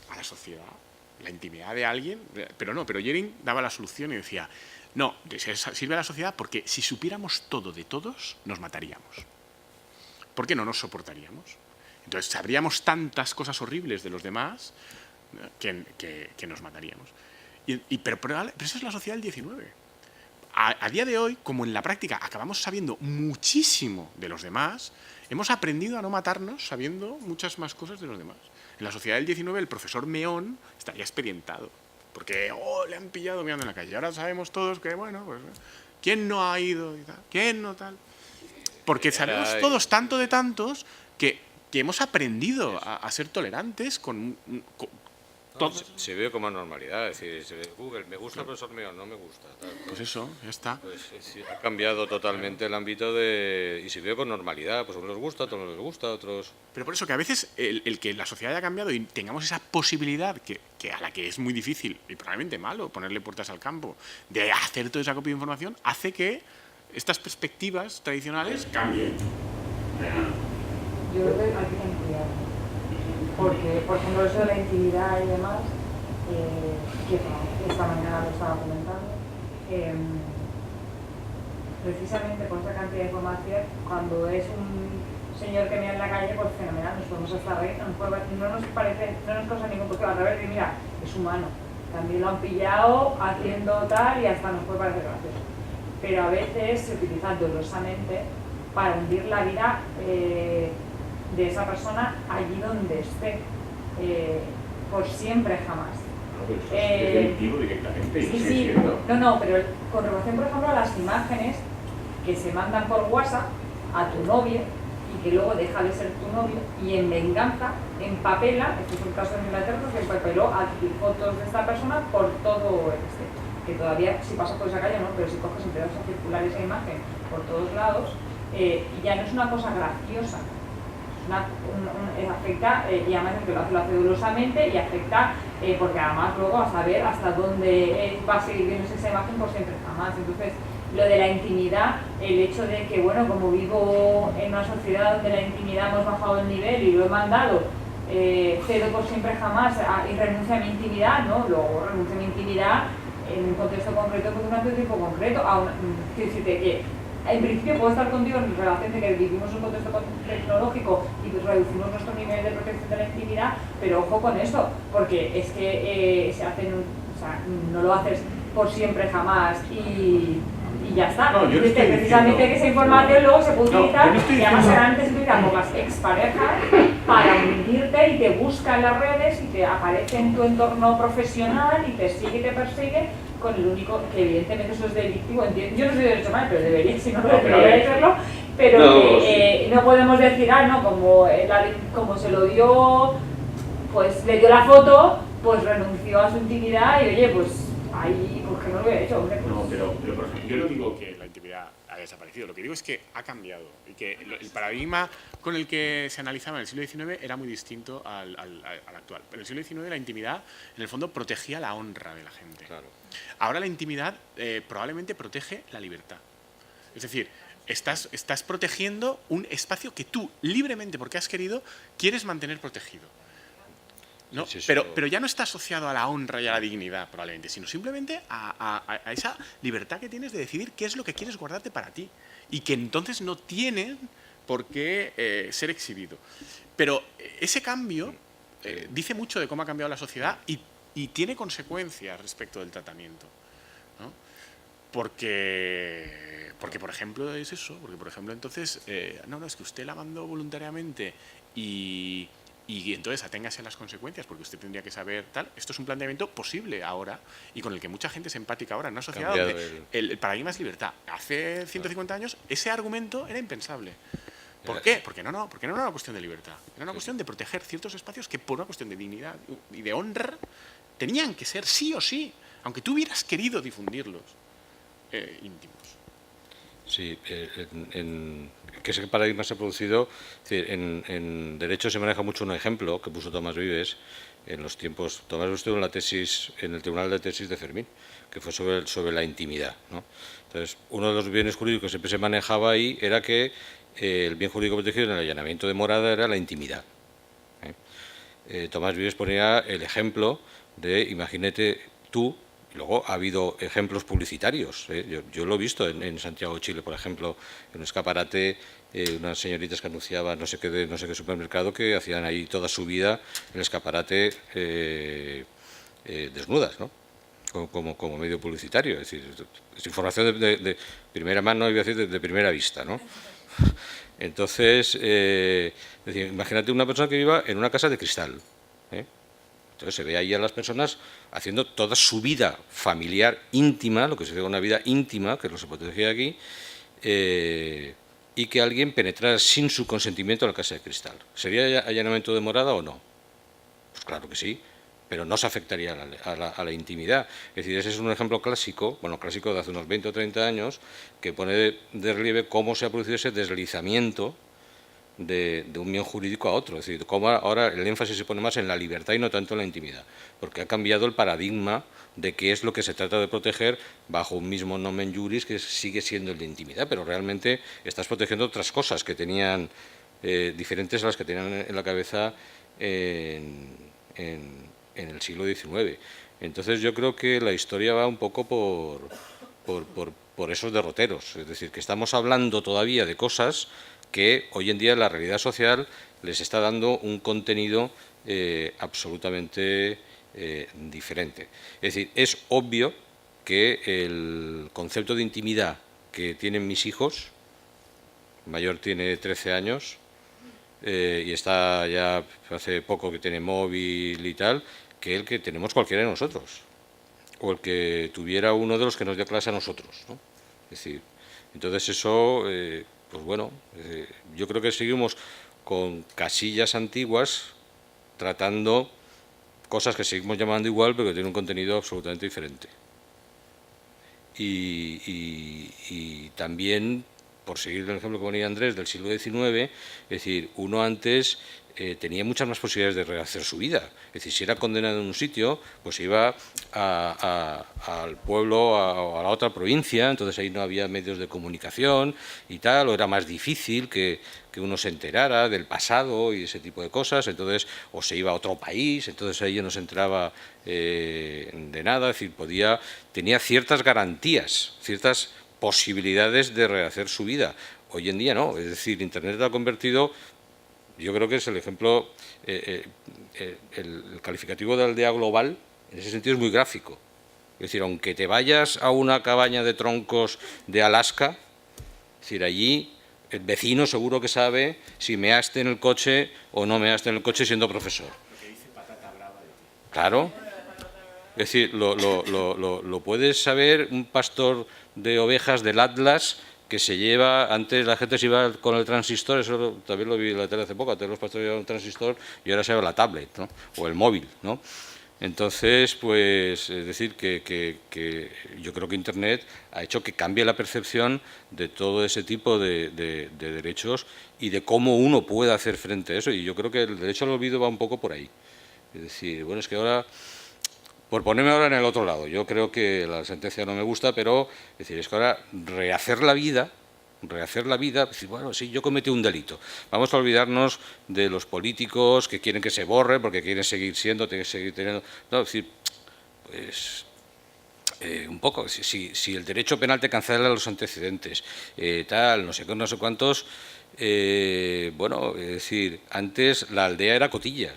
a la sociedad, la intimidad de alguien, pero Jering daba la solución y decía, no, sirve a la sociedad porque si supiéramos todo de todos, nos mataríamos. ¿Por qué no nos soportaríamos? Entonces, sabríamos tantas cosas horribles de los demás que nos mataríamos. Pero esa es la sociedad del 19. A día de hoy, como en la práctica acabamos sabiendo muchísimo de los demás, hemos aprendido a no matarnos sabiendo muchas más cosas de los demás. En la sociedad del 19 el profesor Meón estaría expedientado, porque le han pillado meando en la calle. Ahora sabemos todos que, bueno, pues, ¿quién no ha ido y tal? ¿Quién no tal? Porque sabemos todos tanto de tantos que hemos aprendido a ser tolerantes con todos. Se ve como normalidad, es decir, se ve Google, me gusta el profesor Meón, no me gusta. Tal, pues eso, ya está. Pues, ha cambiado totalmente el ámbito de... Y se ve con normalidad, pues a unos les gusta, a otros no les gusta, a otros... Pero por eso que a veces el que la sociedad haya cambiado y tengamos esa posibilidad que a la que es muy difícil y probablemente malo ponerle puertas al campo de hacer toda esa copia de información, hace que estas perspectivas tradicionales cambien. Yo creo que hay que tener cuidado. Porque, por ejemplo, eso de la intimidad y demás, que esta mañana lo estaba comentando, precisamente por esta cantidad de información, cuando es un señor que mira en la calle, pues fenomenal, nos podemos hasta reír, no nos causa ningún porque al revés, mira, es humano, también lo han pillado haciendo tal y hasta nos puede parecer gracioso. Pero a veces se utiliza dolosamente para hundir la vida de esa persona allí donde esté, por siempre jamás. No, pero eso es definitivo directamente. Sí. No, pero con relación, por ejemplo, a las imágenes que se mandan por WhatsApp a tu novio y que luego deja de ser tu novio y en venganza empapela, este es el caso de Inglaterra, que empapeló aquí fotos de esta persona por todo que todavía si pasas por esa calle no, pero si coges empiezas a circular esa imagen por todos lados, ya no es una cosa graciosa. Afecta, y además el que lo hace dolosamente y afecta porque además luego a saber hasta dónde va a seguir viendo esa imagen por siempre jamás. Entonces, lo de la intimidad, el hecho de que, bueno, como vivo en una sociedad donde la intimidad hemos bajado el nivel y lo he mandado, cedo por siempre jamás y renuncio a mi intimidad, ¿no? Luego renuncio a mi intimidad en un contexto concreto con un tiempo concreto. Quiero decirte que en principio puedo estar contigo en relación de que vivimos un contexto tecnológico y pues reducimos nuestro nivel de protección de la intimidad, pero ojo con esto, porque es que no lo haces por siempre jamás y ya está. No, yo precisamente que esa información luego se puede utilizar y además generalmente se utiliza por las exparejas para hundirte y te busca en las redes y te aparece en tu entorno profesional y te sigue y te persigue con el único que evidentemente eso es delictivo. Yo no soy de derecho humano, pero debería, si no debería serlo, pero no podemos decir, como se lo dio, pues le dio la foto, pues renunció a su intimidad y oye, pues ahí, pues que no lo hubiera hecho, hombre. Pues... No, pero por ejemplo, yo no digo que la intimidad haya desaparecido, lo que digo es que ha cambiado y que el paradigma con el que se analizaba en el siglo XIX era muy distinto al actual. En el siglo XIX la intimidad, en el fondo, protegía la honra de la gente. Claro. Ahora la intimidad probablemente protege la libertad. Es decir, estás protegiendo un espacio que tú, libremente, porque has querido, quieres mantener protegido. ¿No? Sí, pero ya no está asociado a la honra y a la dignidad, probablemente, sino simplemente a esa libertad que tienes de decidir qué es lo que quieres guardarte para ti y que entonces no tienen por qué ser exhibido. Pero ese cambio dice mucho de cómo ha cambiado la sociedad y tiene consecuencias respecto del tratamiento, ¿no? Porque, por ejemplo, es eso, porque, por ejemplo, entonces, es que usted la mandó voluntariamente y entonces aténgase a las consecuencias porque usted tendría que saber tal. Esto es un planteamiento posible ahora y con el que mucha gente se empática ahora en una sociedad donde el paradigma es libertad. Hace 150 años ese argumento era impensable. ¿Por qué? Porque no era una cuestión de libertad, era una cuestión de proteger ciertos espacios que por una cuestión de dignidad y de honra tenían que ser sí o sí, aunque tú hubieras querido difundirlos, íntimos. Sí, que ese paradigma se ha producido, es decir, en derecho se maneja mucho un ejemplo que puso Tomás Vives en los tiempos. Tomás Vives estuvo en la tesis, en el Tribunal de Tesis de Fermín, que fue sobre la intimidad, ¿no? Entonces, uno de los bienes jurídicos que siempre se manejaba ahí era que el bien jurídico protegido en el allanamiento de morada era la intimidad. Tomás Vives ponía el ejemplo de, imagínate tú, luego ha habido ejemplos publicitarios, yo lo he visto en Santiago de Chile, por ejemplo, en un escaparate, unas señoritas que anunciaban no sé qué supermercado, que hacían ahí toda su vida en el escaparate desnudas, ¿no? Como medio publicitario, es decir, es información de primera mano, iba a decir de primera vista, ¿no? Entonces, es decir, imagínate una persona que viva en una casa de cristal, Entonces se ve ahí a las personas haciendo toda su vida familiar íntima, lo que se ve una vida íntima, que no se protege aquí, y que alguien penetrara sin su consentimiento en la casa de cristal. ¿Sería allanamiento de morada o no? Pues claro que sí, pero no se afectaría a la intimidad. Es decir, ese es un ejemplo clásico, bueno, clásico de hace unos 20 o 30 años, que pone de relieve cómo se ha producido ese deslizamiento de un bien jurídico a otro. Es decir, cómo ahora el énfasis se pone más en la libertad y no tanto en la intimidad, porque ha cambiado el paradigma de qué es lo que se trata de proteger bajo un mismo nomen juris que sigue siendo el de intimidad, pero realmente estás protegiendo otras cosas que tenían diferentes a las que tenían en la cabeza en el siglo XIX. Entonces yo creo que la historia va un poco por esos derroteros, es decir, que estamos hablando todavía de cosas que hoy en día la realidad social les está dando un contenido absolutamente diferente. Es decir, es obvio que el concepto de intimidad que tienen mis hijos, el mayor tiene 13 años y está ya hace poco que tiene móvil y tal, que el que tenemos cualquiera de nosotros, o el que tuviera uno de los que nos dio clase a nosotros, ¿no? Es decir, entonces eso, pues bueno, yo creo que seguimos con casillas antiguas tratando cosas que seguimos llamando igual, pero que tienen un contenido absolutamente diferente. Y también, por seguir el ejemplo que ponía Andrés del siglo XIX, es decir, uno antes tenía muchas más posibilidades de rehacer su vida. Es decir, si era condenado en un sitio, pues iba al pueblo, a la otra provincia, entonces ahí no había medios de comunicación y tal, o era más difícil que uno se enterara del pasado y ese tipo de cosas, entonces, o se iba a otro país, entonces ahí no se enteraba de nada, es decir, tenía ciertas garantías, ciertas posibilidades de rehacer su vida. Hoy en día no, es decir, Internet lo ha convertido. Yo creo que es el ejemplo, el calificativo de aldea global, en ese sentido es muy gráfico. Es decir, aunque te vayas a una cabaña de troncos de Alaska, es decir, allí el vecino seguro que sabe si measte en el coche o no measte en el coche siendo profesor. Lo que dice patata brava. Claro. Es decir, lo puedes saber un pastor de ovejas del Atlas que se lleva, antes la gente se iba con el transistor, eso también lo vi en la tele hace poco, antes los pastores llevaban un transistor y ahora se lleva la tablet, ¿no? O el móvil, ¿no? Entonces, pues, es decir, que yo creo que Internet ha hecho que cambie la percepción de todo ese tipo de derechos y de cómo uno puede hacer frente a eso, y yo creo que el derecho al olvido va un poco por ahí. Es decir, bueno, es que ahora, por ponerme ahora en el otro lado, yo creo que la sentencia no me gusta, pero es decir, es que ahora rehacer la vida, decir, bueno, sí, yo cometí un delito. Vamos a olvidarnos de los políticos que quieren que se borre porque quieren seguir siendo, tienen que seguir teniendo. No, es decir, pues un poco, si el derecho penal te cancela los antecedentes, tal, no sé qué, no sé cuántos, bueno, es decir, antes la aldea era Cotilla.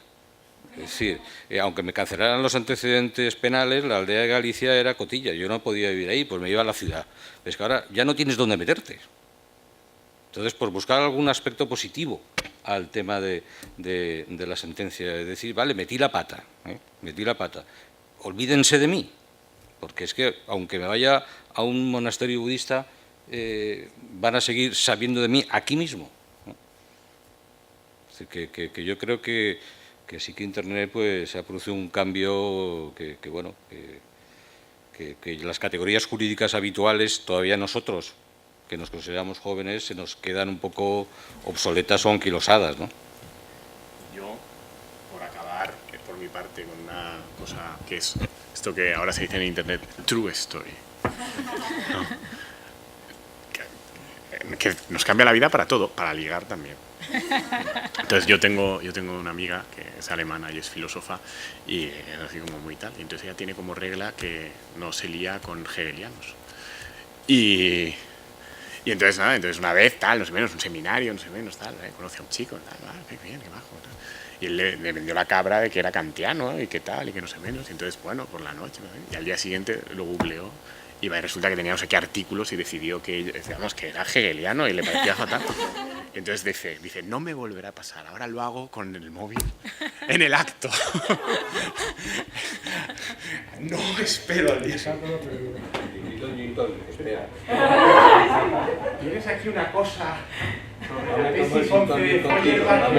Es decir, aunque me cancelaran los antecedentes penales, la aldea de Galicia era Cotilla, yo no podía vivir ahí, pues me iba a la ciudad. Es que ahora ya no tienes dónde meterte. Entonces, por buscar algún aspecto positivo al tema de la sentencia, es decir, vale, metí la pata, olvídense de mí, porque es que aunque me vaya a un monasterio budista, van a seguir sabiendo de mí aquí mismo, ¿no? Es decir, que yo creo que sí que Internet pues ha producido un cambio que las categorías jurídicas habituales todavía nosotros, que nos consideramos jóvenes se nos quedan un poco obsoletas o anquilosadas, ¿no? Yo, por acabar, por mi parte, con una cosa que es esto que ahora se dice en internet, true story. ¿No? Que nos cambia la vida para todo, para ligar también. Entonces yo tengo una amiga que es alemana y es filósofa y es así como muy tal, y entonces ella tiene como regla que no se lía con hegelianos. Y entonces nada, entonces una vez tal, no sé menos, un seminario, no sé menos tal, conoce a un chico, tal, qué bien, qué bajo, tal. Y él le vendió la cabra de que era kantiano y que tal, y que no sé menos, y entonces bueno, por la noche, ¿no? Y al día siguiente lo googleó y resulta que tenía no sé qué artículos y decidió que, digamos, que era hegeliano y le parecía fatal. Entonces dice, no me volverá a pasar, ahora lo hago con el móvil, en el acto. No espero al día siguiente. Tienes aquí una cosa sobre la tesis 11 de Feuerbach.